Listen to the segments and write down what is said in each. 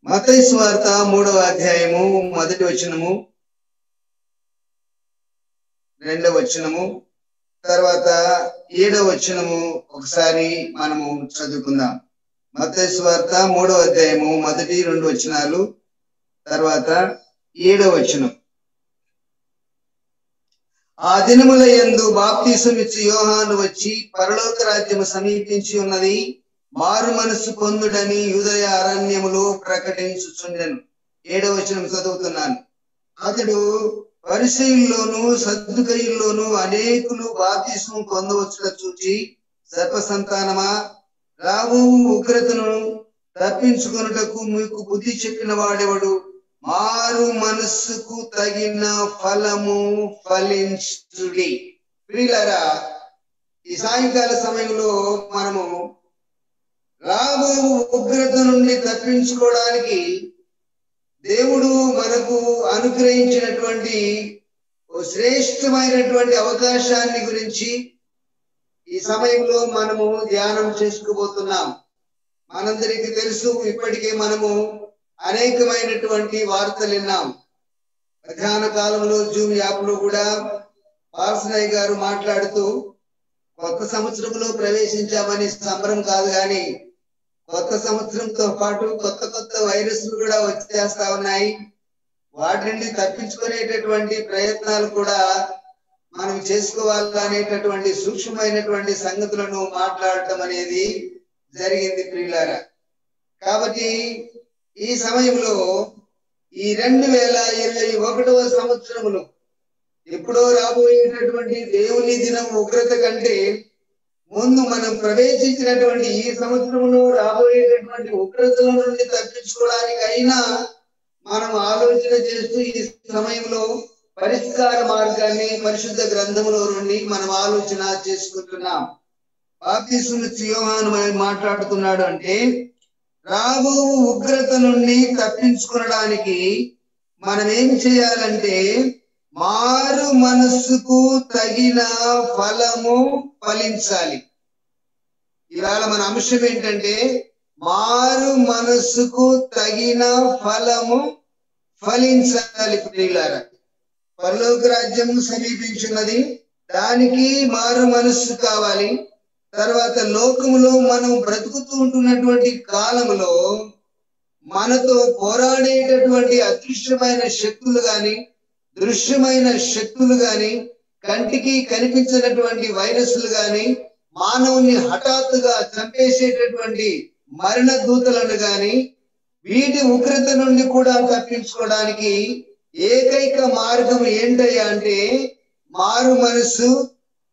మత్తయి సువార్త 3వ అధ్యాయము 1వ వచనము 2వ వచనము తర్వాత 7వ వచనము ఒకసారి మనము చదువుకుందాం. మత్తయి సువార్త 3వ అధ్యాయము 1, 2 వచనాలు తర్వాత 7వ వచనం. ఆ దినముల యందు బాప్తిసమిచ్చు యోహాను వచ్చి పరలోక రాజ్యము సమీపించి ఉన్నది, మారు మనసు పొందుడని యూదయ అరణ్యములో ప్రకటించుచుండెను. 7వ వచనం చదువుతున్నాను. అతడు పరిసయ్యుల్లోను సద్దుకయ్యుల్లోను అనేకులు బాప్తిస్మం పొందవచ్చుట చూచి, సర్ప సంతానమా, రాబో ఉగ్రతను తప్పించుకొనుటకు మీకు బుద్ధి చెప్పిన వాడెవడు? మారు మనస్సుకు తగిన ఫలము ఫలించుడి. ప్రియులారా, ఈ సాయంకాల సమయంలో మనము రాబో ఉగ్రత నుండి తప్పించుకోవడానికి దేవుడు మనకు అనుగ్రహించినటువంటి ఓ శ్రేష్టమైనటువంటి అవకాశాన్ని గురించి ఈ సమయంలో మనము ధ్యానం చేసుకోబోతున్నాం. మనందరికీ తెలుసు, ఇప్పటికే మనము అనేకమైనటువంటి వార్తలు విన్నాం. మధ్యాహ్న కాలంలో జూమ్ యాప్ లో కూడా పార్సనయ్య గారు మాట్లాడుతూ కొత్త సంవత్సరంలో ప్రవేశించామని సంబరం కాదు, కానీ కొత్త సంవత్సరంతో పాటు కొత్త కొత్త వైరస్లు కూడా వచ్చేస్తా ఉన్నాయి. వాటి నుండి తప్పించుకునేటటువంటి ప్రయత్నాలు కూడా మనం చేసుకోవాలనేటటువంటి సూక్ష్మమైనటువంటి సంగతులను మాట్లాడటం అనేది జరిగింది ప్రియులారా. కాబట్టి ఈ సమయంలో ఈ 2021వ సంవత్సరములో ఎప్పుడో రాబోయేటటువంటి దేవుని దినం ఉగ్రత కంటే ముందు మనం ప్రవేశించినటువంటి ఈ సంవత్సరంలో రాబోయేటటువంటి ఉగ్రతల నుండి తప్పించుకోవడానికి అయినా మనం ఆలోచన చేస్తూ ఈ సమయంలో పరిష్కార మార్గాన్ని పరిశుద్ధ గ్రంథములో నుండి మనం ఆలోచన చేసుకుంటున్నాం. బాప్తిస్మమిచ్చు యోహాను మాట్లాడుతున్నాడు అంటే, రాబో ఉగ్రత నుండి తప్పించుకోవడానికి మనం ఏం చేయాలంటే మారు మనస్సుకు తగిన ఫలము ఫలించాలి. ఇవాళ మన అంశం ఏంటంటే మారు మనస్సుకు తగిన ఫలము ఫలించాలి. ప్రియులారా, పరలోక రాజ్యము సమీపించున్నది, దానికి మారు మనస్సు కావాలి. తర్వాత లోకములో మనం బ్రతుకుతూ ఉంటున్నటువంటి కాలంలో మనతో పోరాడేటటువంటి అదృశ్యమైన శక్తులు గాని దృశ్యమైన శక్తులు గాని కంటికి కనిపించినటువంటి వైరస్లు గాని మానవుని హఠాత్తుగా చంపేసేటటువంటి మరణ దూతలను గాని వీటి ఉగ్రత నుండి కూడా తప్పించుకోవడానికి ఏకైక మార్గం ఏంటయ్యా అంటే మారు మనసు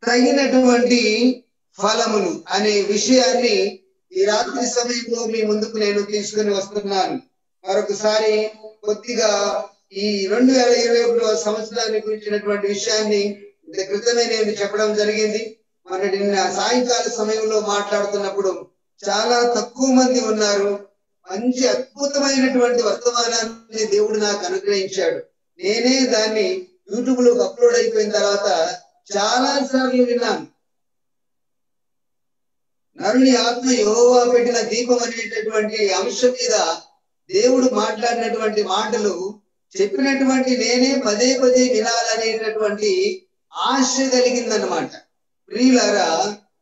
తగినటువంటి ఫలములు అనే విషయాన్ని ఈ రాత్రి సమయంలో మీ ముందుకు నేను తీసుకుని వస్తున్నాను. మరొకసారి కొద్దిగా ఈ 2021వ సంవత్సరాన్ని గురించినటువంటి విషయాన్ని ఇంత క్రితమే నేను చెప్పడం జరిగింది. నిన్న సాయంకాల సమయంలో మాట్లాడుతున్నప్పుడు చాలా తక్కువ మంది ఉన్నారు. మంచి అద్భుతమైనటువంటి వర్తమానాన్ని దేవుడు నాకు అనుగ్రహించాడు. నేనే దాన్ని యూట్యూబ్ లోకి అప్లోడ్ అయిపోయిన తర్వాత చాలా సార్లు విన్నాను. నరుని ఆత్మ యెహోవా పెట్టిన దీపం అనేటటువంటి అంశం మీద దేవుడు మాట్లాడినటువంటి మాటలు చెప్పినటువంటి నేనే పదే పదే వినాలనేటటువంటి ఆశ కలిగిందన్నమాట. ప్రియులారా,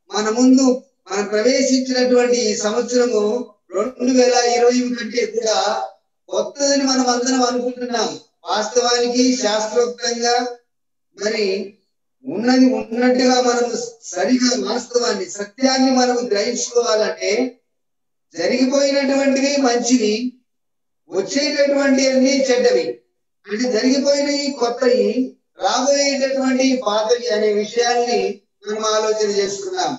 మన ముందు మనం ప్రవేశించినటువంటి ఈ సంవత్సరము 2020 కంటే కూడా కొత్తదని మనం అందరం అనుకుంటున్నాం. వాస్తవానికి శాస్త్రోక్తంగా మరి ఉన్నది ఉన్నట్టుగా మనం సరిగా వాస్తవాన్ని సత్యాన్ని మనం గ్రహించుకోవాలంటే జరిగిపోయినటువంటివి మంచివి, వచ్చేటటువంటి అన్ని చెడ్డవి. అంటే జరిగిపోయినవి కొత్తవి, రాబోయేటటువంటి పాతవి అనే విషయాన్ని మనం ఆలోచన చేసుకున్నాం.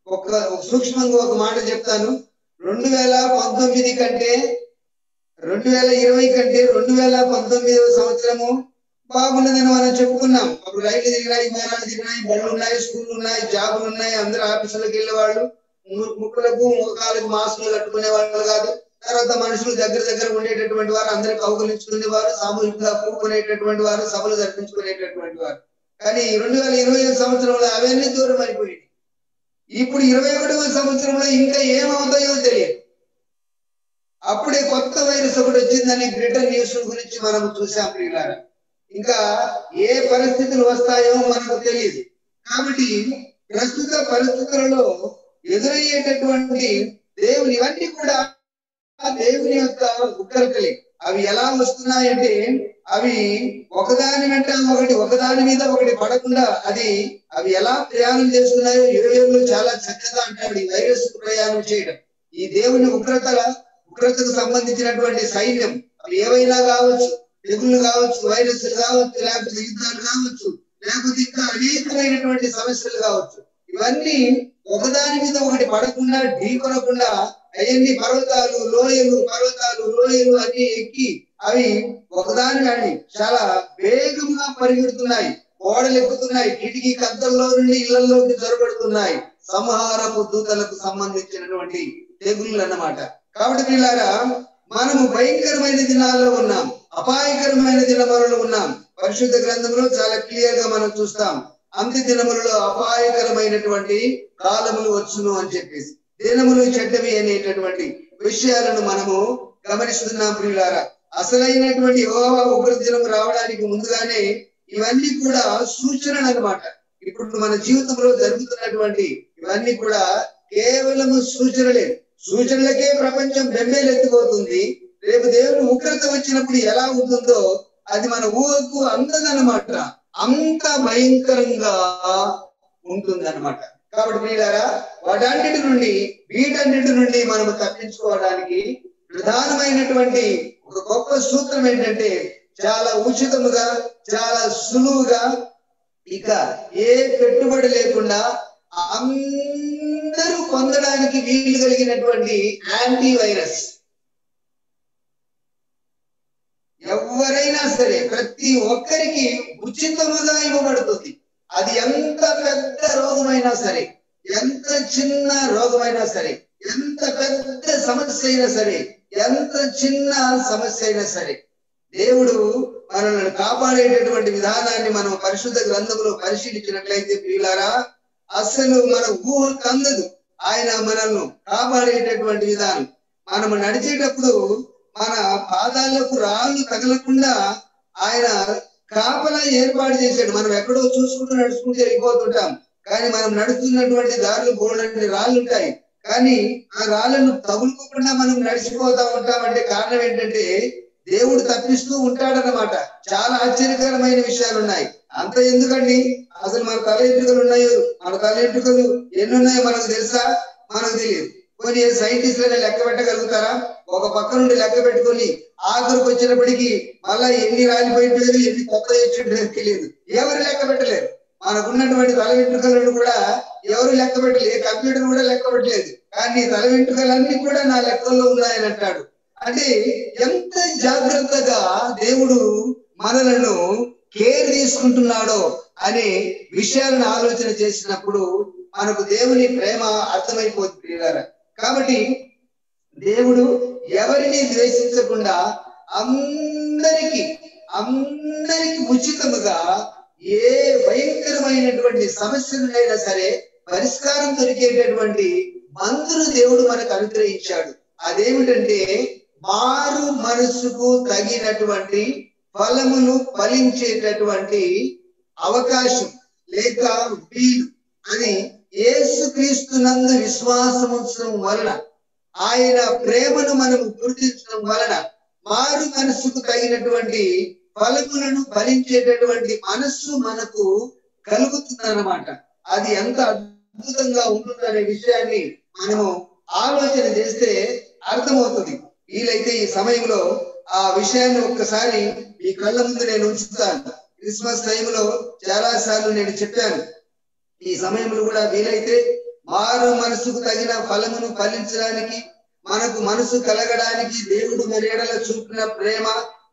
ఒక సూక్ష్మంగా ఒక మాట చెప్తాను. 2019 కంటే 2020 కంటే 2019వ సంవత్సరము బాగున్నదని మనం చెప్పుకున్నాం. అప్పుడు రైళ్లు తిరిగినాయి, విమానాలు తిరిగినాయి, బళ్ళు ఉన్నాయి, స్కూళ్ళు ఉన్నాయి, జాబులు ఉన్నాయి, అందరూ ఆఫీసులకు వెళ్ళే వాళ్ళు, ముక్కులకు ముఖాలకు మాస్కులు కట్టుకునే వాళ్ళు కాదు. తర్వాత మనుషులు దగ్గర ఉండేటటువంటి వారు, అందరూ కౌగులించుకునే వారు, సామూహికంగా కూడుకునేటటువంటి వారు, సభలు జరిపించుకునేటటువంటి వారు. కానీ 2020 సంవత్సరంలో అవన్నీ దూరం అయిపోయింది. ఇప్పుడు 21వ సంవత్సరంలో ఇంకా ఏమవుతాయో తెలియదు. అప్పుడే కొత్త వైరస్ ఒకటి వచ్చిందని బ్రిటన్ న్యూస్ గురించి మనం చూసాం ప్రియులారా. ఇంకా ఏ పరిస్థితులు వస్తాయో మనకు తెలియదు. కాబట్టి ప్రస్తుత పరిస్థితులలో ఎదురయ్యేటటువంటి దేవుని ఇవన్నీ కూడా దేవుని యొక్క ఉగ్రతలే. అవి ఎలా వస్తున్నాయంటే అవి ఒకదాని వెంట ఒకదాని మీద ఒకటి పడకుండా అవి ఎలా ప్రయాణం చేస్తున్నాయో యురేలో చాలా చక్కగా అంటాడు. ఈ వైరస్ ప్రయాణం చేయడం ఈ దేవుని ఉగ్రతకు సంబంధించినటువంటి సైన్యం అవి ఏవైనా కావచ్చు, తెగుళ్ళు కావచ్చు, వైరస్లు కావచ్చు, లేకపోతే యుద్ధాలు కావచ్చు, లేకపోతే ఇంకా అనేకమైనటువంటి సమస్యలు కావచ్చు. ఇవన్నీ ఒకదాని మీద ఒకటి పడకుండా ఢీకొనకుండా అవన్నీ పర్వతాలు లోయలు అన్ని ఎక్కి అవి ఒకదాని చాలా వేగంగా పరిగెడుతున్నాయి, ఓడలు ఎక్కుతున్నాయి, కిటికీ కద్దల్లో నుండి ఇళ్లలోకి జొరబడుతున్నాయి. సంహారపు దూతలకు సంబంధించినటువంటి తెగుళ్ళు అన్నమాట. కాబట్టి పిల్లారా, మనము భయంకరమైన దినాల్లో ఉన్నాం, అపాయకరమైన దినములలో ఉన్నాం. పరిశుద్ధ గ్రంథంలో చాలా క్లియర్ గా మనం చూస్తాం. అంత్య దినములలో అపాయకరమైనటువంటి కాలములు వచ్చును అని చెప్పేసి, దినములు చెడ్డవి అనేటటువంటి విషయాలను మనము గమనిస్తున్నాం ప్రియులారా. అసలైనటువంటి యెహోవా ఉగ్ర దినం రావడానికి ముందుగానే ఇవన్నీ కూడా సూచనలు అన్నమాట. ఇప్పుడు మన జీవితంలో జరుగుతున్నటువంటి ఇవన్నీ కూడా కేవలము సూచనలకే ప్రపంచం బెంబేలెత్తిపోతుంది. రేపు దేవుని ఉగ్రత వచ్చినప్పుడు ఎలా ఉంటుందో అది మన ఊహకు అందదన్నమాట. అంత భయంకరంగా ఉంటుందన్నమాట. కాబట్టి ప్రియులారా, వీటన్నిటి నుండి మనము తప్పించుకోవడానికి ప్రధానమైనటువంటి ఒక గొప్ప సూత్రం ఏంటంటే చాలా ఉచితముగా, చాలా సులువుగా, ఇక ఏ పెట్టుబడి లేకుండా అందరూ పొందడానికి వీలు కలిగినటువంటి యాంటీవైరస్. ఎవరైనా సరే ప్రతి ఒక్కరికి ఉచితముగా ఇవ్వబడుతుంది. అది ఎంత పెద్ద రోగమైనా సరే, ఎంత చిన్న రోగమైనా సరే, ఎంత పెద్ద సమస్య అయినా సరే, ఎంత చిన్న సమస్య అయినా సరే, దేవుడు మనల్ని కాపాడేటటువంటి విధానాన్ని మనం పరిశుద్ధ గ్రంథంలో పరిశీలించినట్లయితే ప్రియులారా, అసలు మన ఊహకు అందదు ఆయన మనల్ని కాపాడేటటువంటి విధానం. మనము నడిచేటప్పుడు మన పాదాలకు రాళ్ళు తగలకుండా ఆయన కాపలా ఏర్పాటు చేశాడు. మనం ఎక్కడో చూసుకుంటూ నడుచుకుంటూ వెళ్ళిపోతుంటాం, కానీ మనం నడుస్తున్నటువంటి దారులు బోల్డన్ని రాళ్ళు ఉంటాయి. కానీ ఆ రాళ్ళను తగులుకోకుండా మనం నడిచిపోతా ఉంటామంటే కారణం ఏంటంటే దేవుడు తప్పిస్తూ ఉంటాడన్నమాట. చాలా ఆశ్చర్యకరమైన విషయాలు ఉన్నాయి. అంత ఎందుకండి, అసలు మన తల ఎంట్రుకలు ఉన్నాయో, మన తల ఎంట్రుకలు ఎన్ని ఉన్నాయో మనకు తెలుసా? మనకు తెలియదు. కొన్ని సైంటిస్టులని లెక్క పెట్టగలుగుతారా? ఒక పక్క నుండి లెక్క పెట్టుకొని ఆఖరికి వచ్చినప్పటికీ మళ్ళా ఎన్ని రాలిపోయింటారు, ఎన్ని కొత్త వచ్చింటారో తెలియదు. ఎవరు లెక్క పెట్టలేరు. మనకున్నటువంటి తల వెంట్రుకలను కూడా ఎవరు లెక్క పెట్టలేదు, కంప్యూటర్ కూడా లెక్క పెట్టలేదు. కానీ తల వెంట్రుకలన్నీ కూడా నా లెక్కల్లో ఉన్నాయని అంటాడు. అంటే ఎంత జాగ్రత్తగా దేవుడు మనలను కేర్ తీసుకుంటున్నాడో అనే విషయాలను ఆలోచన చేసినప్పుడు మనకు దేవుని ప్రేమ అర్థమైపోతుంది. కాబట్టి దేవుడు ఎవరిని ద్వేషించకుండా అందరికీ ఉచితముగా ఏ భయంకరమైనటువంటి సమస్యలైనా సరే పరిష్కారం దొరికేటటువంటి మందును దేవుడు మనకు అనుగ్రహించాడు. అదేమిటంటే మారు మనసుకు తగినటువంటి ఫలములు ఫలించేటటువంటి అవకాశం లేక వీలు. అది యేసుక్రీస్తునందు విశ్వాసముంచడం వలన, ఆయన ప్రేమను మనము గుర్తించడం వలన మారు మనసుకు తగినటువంటి ఫలములను ఫలించేటటువంటి మనస్సు మనకు కలుగుతుందన్నమాట. అది ఎంత అద్భుతంగా ఉంటుందనే విషయాన్ని మనము ఆలోచన చేస్తే అర్థమవుతుంది. వీలైతే ఈ సమయంలో ఆ విషయాన్ని ఒక్కసారి ఈ కళ్ళ ముందు నేను ఉంచుతాను. క్రిస్మస్ టైంలో చాలా సార్లు నేను చెప్పాను. ఈ సమయంలో కూడా వీలైతే మారు మనసుకు తగిన ఫలమును ఫలించడానికి, మనకు మనసు కలగడానికి దేవుడు మన ఎడల చూపిన ప్రేమ,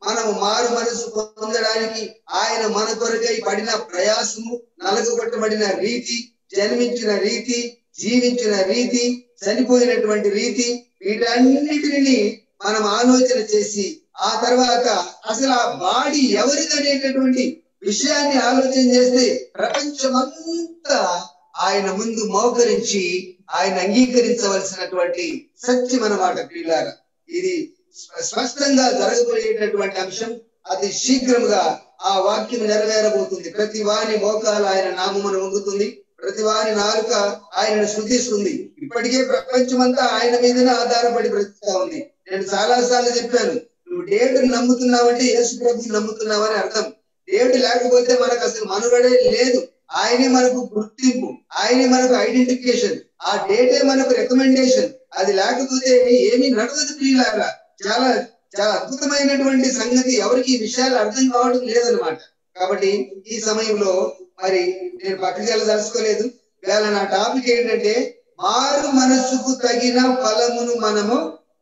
మనము మారు మనసు పొందడానికి ఆయన మన కొరకై పడిన ప్రయాసము, నలగొట్టబడిన రీతి, జన్మించిన రీతి, జీవించిన రీతి, చనిపోయినటువంటి రీతి, వీటన్నిటిని మనం ఆలోచన చేసి ఆ తర్వాత అసలు ఆ బాడీ ఎవరిదనేటటువంటి విషయాన్ని ఆలోచన చేస్తే ప్రపంచమంతా ఆయన ముందు మోకరించి ఆయన అంగీకరించవలసినటువంటి సత్యం అన్నమాట పిల్లారా. ఇది స్పష్టంగా జరగబోయేటటువంటి అంశం. అతి శీఘ్రముగా ఆ వాక్యం నెరవేరబోతుంది. ప్రతి వాని మోకాలు ఆయన నామమును వంగుతుంది, ప్రతి వాని నాలుక ఆయనను స్తుతిస్తుంది. ఇప్పటికే ప్రపంచమంతా ఆయన మీదనే ఆధారపడి బ్రతుకుతా ఉంది. నేను చాలా సార్లు చెప్పాను, నువ్వు దేవుడిని నమ్ముతున్నావంటే యేసు ప్రభుని నమ్ముతున్నావని అర్థం. దేవుడు లేకపోతే మనకు అసలు మనుగడే లేదు. ఆయనే మనకు గుర్తింపు, ఆయనే మనకు ఐడెంటిఫికేషన్, ఆ డేటే మనకు రికమెండేషన్. అది లేకపోతే ఏమీ నడవదు ప్రియులారా. చాలా చాలా అద్భుతమైనటువంటి సంగతి. ఎవరికి ఈ విషయాలు అర్థం కావడం లేదనమాట. కాబట్టి ఈ సమయంలో మరి నేను పక్కకి వెళ్ళదలుచుకోలేదు. ఇవాళ నా టాపిక్ ఏంటంటే మారు మనస్సుకు తగిన ఫలమును మనము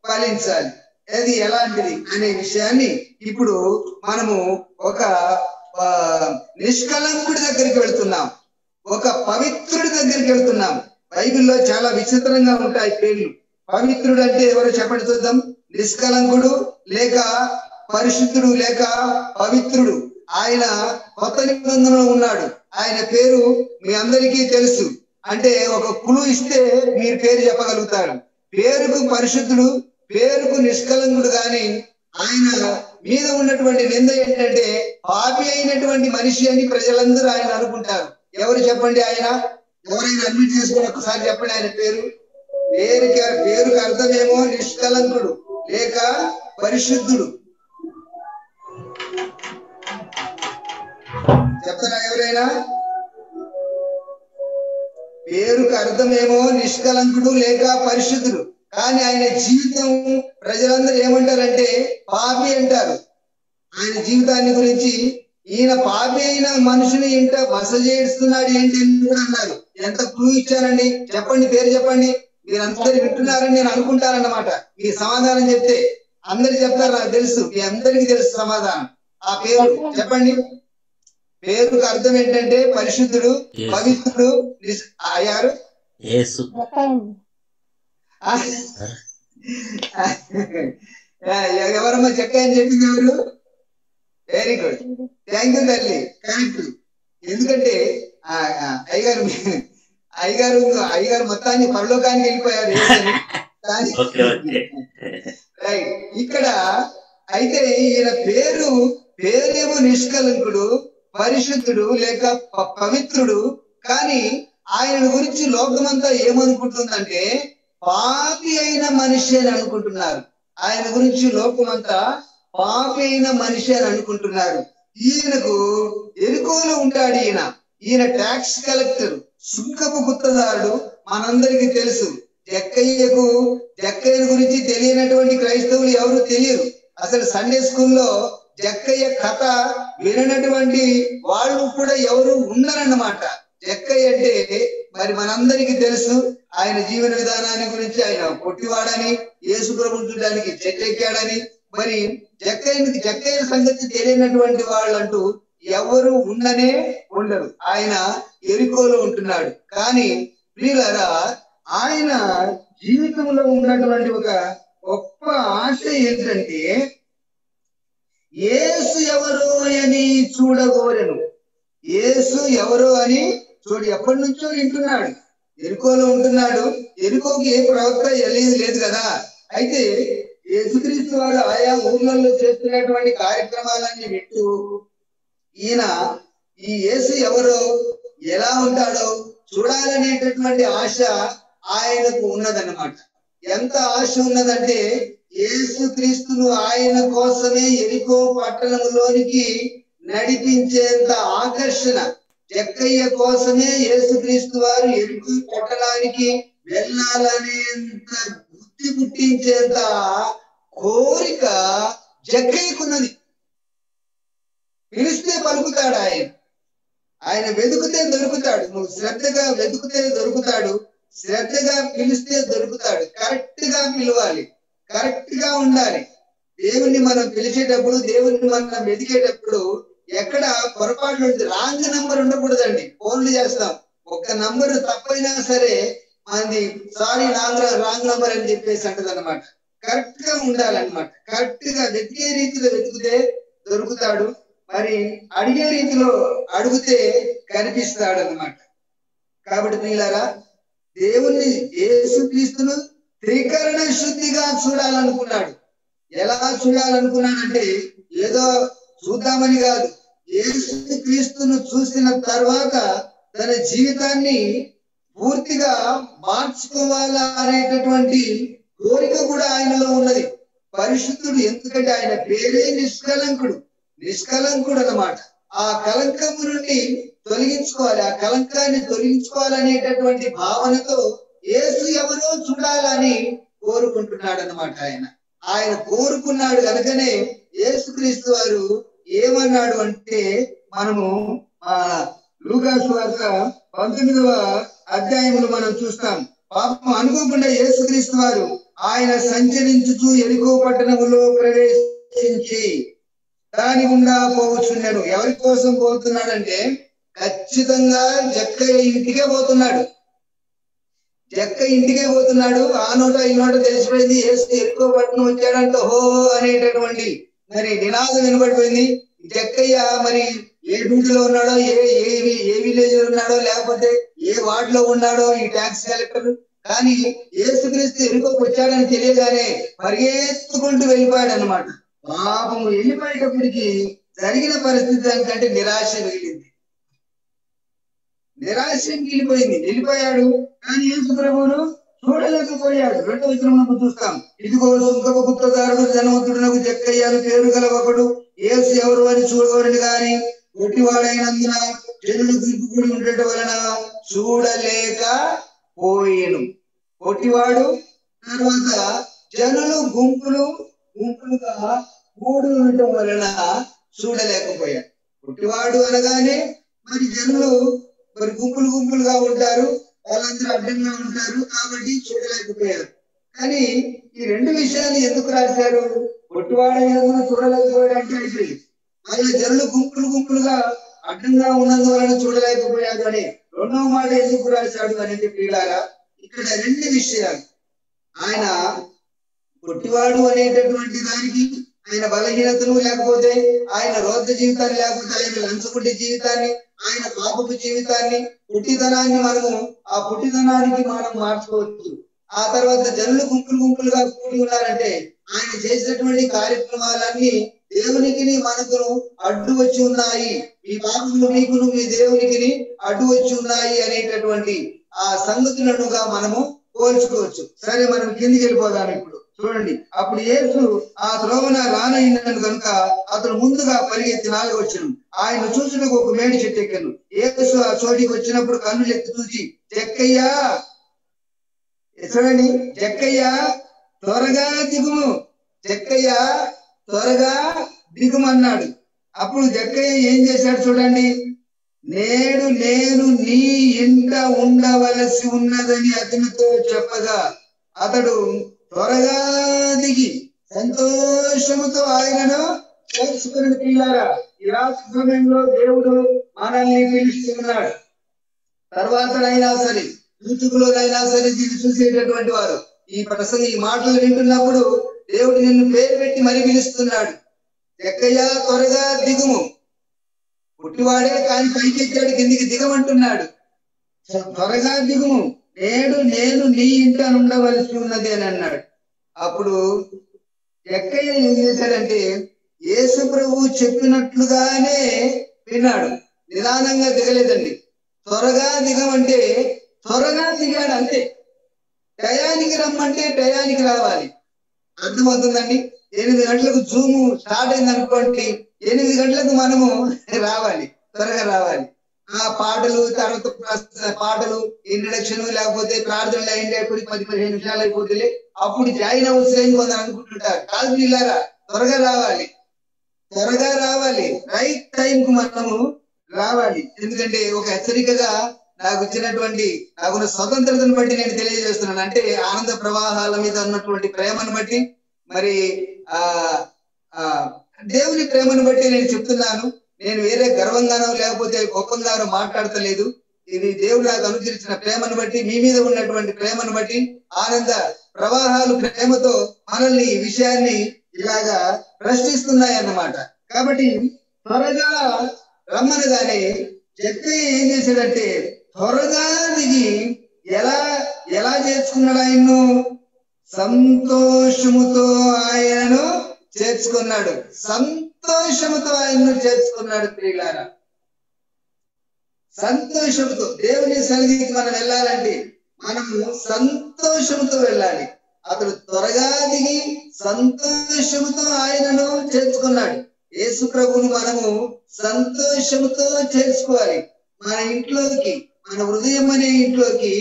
ఫలించాలి. అది ఎలాంటిది అనే విషయాన్ని ఇప్పుడు మనము ఒక నిష్కలంకుడి దగ్గరికి వెళ్తున్నాం, ఒక పవిత్రుడి దగ్గరికి వెళ్తున్నాం. బైబిల్లో చాలా విచిత్రంగా ఉంటాయి పేర్లు. పవిత్రుడు అంటే ఎవరో చెప్పండి చూద్దాం. నిష్కలంకుడు లేక పరిశుద్ధుడు లేక పవిత్రుడు. ఆయన కొత్త నిబంధనలో ఉన్నాడు. ఆయన పేరు మీ అందరికీ తెలుసు. అంటే ఒక క్లూ ఇస్తే మీరు పేరు చెప్పగలుగుతారు. పేరుకు పరిశుద్ధుడు, పేరుకు నిష్కలంకుడు. కానీ ఆయన మీద ఉన్నటువంటి నింద ఏంటంటే పాపి అయినటువంటి మనిషి అని ప్రజలందరూ ఆయన అనుకుంటారు. ఎవరు చెప్పండి? ఆయన ఎవరైనా అడ్మిట్ చేసుకుని ఒకసారి చెప్పండి ఆయన పేరు. పేరుకి అర్థమేమో నిష్కలంకుడు లేక పరిశుద్ధుడు. చెప్తారా ఎవరైనా? పేరుకు అర్థమేమో నిష్కలంకుడు లేక పరిశుద్ధుడు. కానీ ఆయన జీవితం ప్రజలందరూ ఏమంటారంటే పాపి అంటారు. ఆయన జీవితాన్ని గురించి ఈయన పాపి అయిన మనుషుని ఇంట బస చేస్తున్నాడు ఏంటి అన్నారు. ఎంత క్లూ ఇచ్చారండి? చెప్పండి, పేరు చెప్పండి. మీరందరూ వింటున్నారని నేను అనుకుంటానన్నమాట. మీ సమాధానం చెప్తే అందరు చెప్తారు, నాకు తెలుసు, మీ అందరికీ తెలుసు సమాధానం. ఆ పేరు చెప్పండి. పేరుకు అర్థం ఏంటంటే పరిశుద్ధుడు, పవిత్రుడు. అయ్యారు ఎవరమ్మా చెక్క అని చెప్పింది? ఎవరు? వెరీ గుడ్, థ్యాంక్ యూ తల్లి. కరెక్ట్. ఎందుకంటే అయ్యగారు మొత్తాన్ని పరలోకానికి వెళ్ళిపోయారు. రైట్. ఇక్కడ అయితే ఈయన పేరేమో నిష్కలంకుడు, పరిశుద్ధుడు లేక పవిత్రుడు. కానీ ఆయన గురించి లోకమంతా ఏమనుకుంటుందంటే పాపి అయిన మనిషి అని అనుకుంటున్నారు. ఆయన గురించి లోకమంతా పాపి అయిన మనిషి అని అనుకుంటున్నారు. ఈయనకు ఎరుకోలో ఉంటాడు. ఈయన ట్యాక్స్ కలెక్టర్, సుంకపు గుత్తదారుడు. మనందరికీ తెలుసు. జక్కయ్య గురించి తెలియనటువంటి క్రైస్తవులు ఎవరు తెలియరు. అసలు సండే స్కూల్లో జక్కయ్య కథ విననటువంటి వాళ్ళు కూడా ఎవరు ఉండరన్నమాట. జక్కయ్య అంటే మరి మనందరికీ తెలుసు. ఆయన జీవన విధానాన్ని గురించి, ఆయన పొట్టివాడని, యేసు ప్రభువును చూడడానికి చెట్టెక్కాడని. మరి జక్కయ్య సంగతి తెలియనటువంటి వాళ్ళంటూ ఎవరు ఉండరు. ఆయన ఎరికోలో ఉంటున్నాడు. కానీ ప్రియులారా, ఆయన జీవితంలో ఉన్నటువంటి ఒక గొప్ప ఆశ ఏంటంటే యేసు ఎవరో అని చూడగోరెను. యేసు ఎవరో అని ఎప్పటి నుంచో వింటున్నాడు. ఎరుకోలో ఉంటున్నాడు. ఎరుకోకి ఏ ప్రవక్త లేదు కదా. అయితే యేసుక్రీస్తు వారు ఆయా ఊర్లలో చేస్తున్నటువంటి కార్యక్రమాలన్నీ వింటూ ఈయన ఈ యేసు ఎవరో, ఎలా ఉంటాడో చూడాలనేటటువంటి ఆశ ఆయనకు ఉన్నదన్నమాట. ఎంత ఆశ ఉన్నదంటే యేసుక్రీస్తును ఆయన కోసమే ఎరికో పట్టణంలోనికి నడిపించేంత ఆకర్షణ. జక్కయ్య కోసమే యేసుక్రీస్తు వారు ఎరుకో పట్టణానికి వెళ్ళాలనేంత బుద్ధి పుట్టించేంత కోరిక జక్కయ్యకున్నది. పిలిస్తే పలుకుతాడు ఆయన వెతుకుతే దొరుకుతాడు. నువ్వు శ్రద్ధగా వెతుకుతే దొరుకుతాడు, శ్రద్ధగా పిలిస్తే దొరుకుతాడు. కరెక్ట్ గా పిలవాలి, కరెక్ట్ గా ఉండాలి. దేవుణ్ణి మనం పిలిచేటప్పుడు, దేవుణ్ణి మనం వెతికేటప్పుడు ఎక్కడ పొరపాటు రాంగ్ నంబర్ ఉండకూడదండి. ఫోన్లు చేస్తాం, ఒక్క నంబర్ తప్పైనా సరే మనది సారీ రాంగ్ నంబర్ అని చెప్పేసి అంటది అనమాట. కరెక్ట్ గా ఉండాలన్నమాట. కరెక్ట్ గా వెతికే రీతిలో వెతికితే దొరుకుతాడు. మరి అడిగే రీతిలో అడిగితే కనిపిస్తాడు అన్నమాట. కాబట్టి ప్రియులారా, దేవుణ్ణి యేసుక్రీస్తును త్రికరణ శుద్ధిగా చూడాలనుకున్నాడు. ఎలా చూడాలనుకున్నాడంటే ఏదో చూద్దామని కాదు, యేసు క్రీస్తును చూసిన తర్వాత తన జీవితాన్ని పూర్తిగా మార్చుకోవాలా అనేటటువంటి కోరిక కూడా ఆయనలో ఉన్నది. పరిశుద్ధుడు, ఎందుకంటే ఆయన పేరే నిష్కలంకుడు అన్నమాట. ఆ కలంకము నుండి తొలగించుకోవాలి, ఆ కలంకాన్ని తొలగించుకోవాలనేటటువంటి భావనతో యేసు ఎవరో చూడాలని కోరుకుంటున్నాడు అన్నమాట. ఆయన కోరుకున్నాడు కనుకనే యేసుక్రీస్తు వారు ఏమన్నాడు అంటే, మనము లూకా సువార్త 19వ అధ్యాయములు మనం చూస్తాం. పాపం అనుకోకుండా యేసుక్రీస్తు వారు ఆయన సంచరించుచు యెరికో పట్టణములో ప్రవేశించి దాని గుండా పోవచ్చున్నాడు. ఎవరి కోసం పోతున్నాడంటే ఖచ్చితంగా జక్కయ్య ఇంటికే పోతున్నాడు. ఆ నోట ఈ నోట తెలిసిపోయింది, యేసు యెరికో పట్టణం వచ్చాడంటే హో అనేటటువంటి మరి నినాదం వినబడిపోయింది. జక్కయ్య మరి ఏ డ్యూటీలో ఉన్నాడో, ఏ విలేజ్ లో ఉన్నాడో, లేకపోతే ఏ వార్డ్ లో ఉన్నాడో ఈ ట్యాక్స్ కలెక్టర్, కానీ యేసుక్రీస్తు యెరికోకు వచ్చాడని తెలియగానే పరిగెత్తుకుంటూ వెళ్ళిపోయాడు అన్నమాట. పాపం వెళ్ళిపోయేటప్పటికి జరిగిన పరిస్థితి దానికంటే నిరాశ మిగిలిపోయింది. వెళ్ళిపోయాడు, కానీ యేసు ప్రభువును చూడలేకపోయాడు. 2వ వచనంలో చూస్తాం, ఇదిగో సుంకపు గుత్తదారుడు ధనవంతుడునకు జక్కయ్యను పేరు గల ఒకడు యేసు ఎవరు అని చూడవరని గాని పొట్టివాడైనందున జనులు గుంపుకూడి ఉండటం వలన చూడలేకపోయేను. పొట్టివాడు, తర్వాత జనులు గుంపులుగా కూడి ఉండటం వలన చూడలేకపోయాడు. పొట్టివాడు అనగానే మరి జనులు మరి గుంపులుగా ఉంటారు, వాళ్ళందరూ అడ్డంగా ఉంటారు, కాబట్టి చూడలేకపోయారు. కానీ ఈ 2 విషయాలు ఎందుకు రాశారు? పొట్టివాడైనందున చూడలేకపోయాడు అంటే అయిపోయింది. వాళ్ళ జనులు గుంపులుగా అడ్డంగా ఉన్నందువలన చూడలేకపోయాడు అని 2వ మాట ఎందుకు రాశాడు అనేది ప్రియులారా, ఇక్కడ 2 విషయాలు. ఆయన పొట్టివాడు అనేటటువంటి దానికి ఆయన బలహీనతను, లేకపోతే ఆయన రోధ జీవితాన్ని, లేకపోతే ఆయన లంచగొడ్డి జీవితాన్ని, ఆయన పాపపు జీవితాన్ని, పుట్టితనాన్ని ఆ పుట్టితనానికి మనం మార్చుకోవచ్చు. ఆ తర్వాత జనులు గుంపులుగా కూడి ఉన్నారంటే ఆయన చేసినటువంటి కార్యక్రమాలన్నీ దేవునికి మనకును అడ్డు వచ్చి ఉన్నాయి. ఈ పాపములు మీకును మీ దేవునికి అడ్డు వచ్చి ఉన్నాయి అనేటటువంటి ఆ సంగతులనుగా మనము పోల్చుకోవచ్చు. సరే, మనం కిందికి వెళ్ళిపోదాం. ఇప్పుడు చూడండి, అప్పుడు యేసు ఆ త్రోవన రానయ్యాను కనుక అతను ముందుగా పరిగెత్తి 4వ వచనం, ఆయన చూసుటకు ఒక మేడి చెట్టు ఎక్కాను. యేసు ఆ చోటికి వచ్చినప్పుడు కన్నులు ఎత్తి చూసి జక్కయ్యా, చూడండి, జక్కయ్యా త్వరగా దిగుమన్నాడు. అప్పుడు జక్కయ్య ఏం చేశాడు చూడండి, నేడు నేను నీ ఇంట ఉండవలసి ఉన్నదని అతనితో చెప్పగా అతడు త్వరగా దిగి సంతోషముతో ఆయనను చేర్చుకుని. పిల్లారా, ఈ రాత్రి సమయంలో దేవుడు మనల్ని పిలుస్తున్నాడు. తర్వాతనైనా సరే, యూట్యూబ్లోనైనా సరే దీన్ని చూసేటటువంటి వారు ఈ మాటలు వింటున్నప్పుడు దేవుడు నిన్ను పేరు పెట్టి మరి పిలుస్తున్నాడు. జక్కయ్య త్వరగా దిగుము. పుట్టివాడే కానీ పైకెక్కాడు, కిందికి దిగమంటున్నాడు. త్వరగా దిగుము, నేడు నేను నీ ఇంట ఉండవలసి ఉన్నది అని అన్నాడు. అప్పుడు జక్కయ్య ఏం చేశాడంటే యేసు ప్రభువు చెప్పినట్లుగానే విన్నాడు. నిదానంగా దిగలేదండి. త్వరగా దిగమంటే త్వరగా దిగాడు అంతే. టయానికి రమ్మంటే టయానికి రావాలి. అర్థమవుతుందండి. 8 గంటలకు జూము స్టార్ట్ అయింది అనుకోండి, 8 గంటలకు మనము రావాలి, త్వరగా రావాలి. ఆ పాటలు, తర్వాత పాటలు, ఇంట్రడక్షన్, లేకపోతే ప్రార్థనలు అయిపోయి 10-15 నిమిషాలు అయిపోతుంది, అప్పుడు జాయిన్ అవ్వచ్చులేని కొందరు అనుకుంటుంటారు. కాదు పిల్లారా, త్వరగా రావాలి, రైట్ టైం కు మనము రావాలి. ఎందుకంటే ఒక హెచ్చరికగా నాకున్న స్వతంత్రతను బట్టి నేను తెలియజేస్తున్నాను. అంటే ఆనంద ప్రవాహాల మీద ఉన్నటువంటి ప్రేమను బట్టి, మరి దేవుని ప్రేమను బట్టి నేను చెప్తున్నాను. నేను వేరే గర్వంగానో లేకపోతే గొప్పంగానో మాట్లాడతలేదు. ఇది దేవుడు నాకు అనుసరించిన ప్రేమను బట్టి, మీ మీద ఉన్నటువంటి ప్రేమను బట్టి, ఆనంద ప్రవాహాలు ప్రేమతో మనల్ని ఈ విషయాన్ని ఇలాగా ప్రశ్నిస్తున్నాయి అన్నమాట. కాబట్టి త్వరగా రమ్మనగానే జక్కయ్య ఏం చేశాడంటే త్వరగా దిగి ఎలా చేర్చుకున్నాడు ఆయన్ను? సంతోషముతో ఆయనను చేర్చుకున్నాడు. సంతోషముతో ఆయనను చేర్చుకున్నాడు. ప్రియులారా, సంతోషంతో దేవుని సన్నిధికి మనం వెళ్ళాలంటే మనము సంతోషంతో వెళ్ళాలి. అతడు త్వరగా దిగి సంతోషంతో ఆయనను చేర్చుకున్నాడు. యేసు ప్రభువును మనము సంతోషంతో చేర్చుకోవాలి. మన ఇంట్లోకి, మన హృదయం అనే ఇంట్లోకి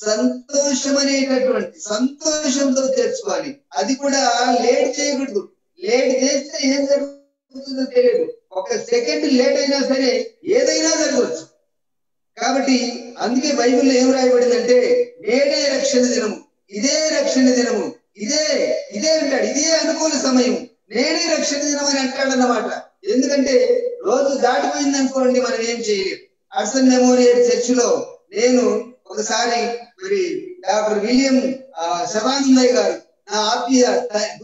సంతోషం అనేటటువంటి సంతోషంతో చేర్చుకోవాలి. అది కూడా లేట్ చేయకూడదు. లేట్ చేస్తే ఏం జరుగుతుందో తెలియదు. ఒక సెకండ్ లేట్ అయినా సరే ఏదైనా జరగవచ్చు. కాబట్టి అందుకే బైబిల్లో ఏం రాయబడిందంటే నేడే రక్షణ దినము, ఇదే రక్షణ దినము, ఇదే అంటాడు. ఇదే అనుకూల సమయం, నేడే రక్షణ దినం అని అంటాడన్నమాట. ఎందుకంటే రోజు దాటిపోయింది అనుకోండి, మనం ఏం చేయలేము. హడ్సన్ మెమోరియల్ చర్చ్ లో నేను ఒకసారి మరి డాక్టర్ విలియం శవానందయ్య గారు, నా ఆత్మీయ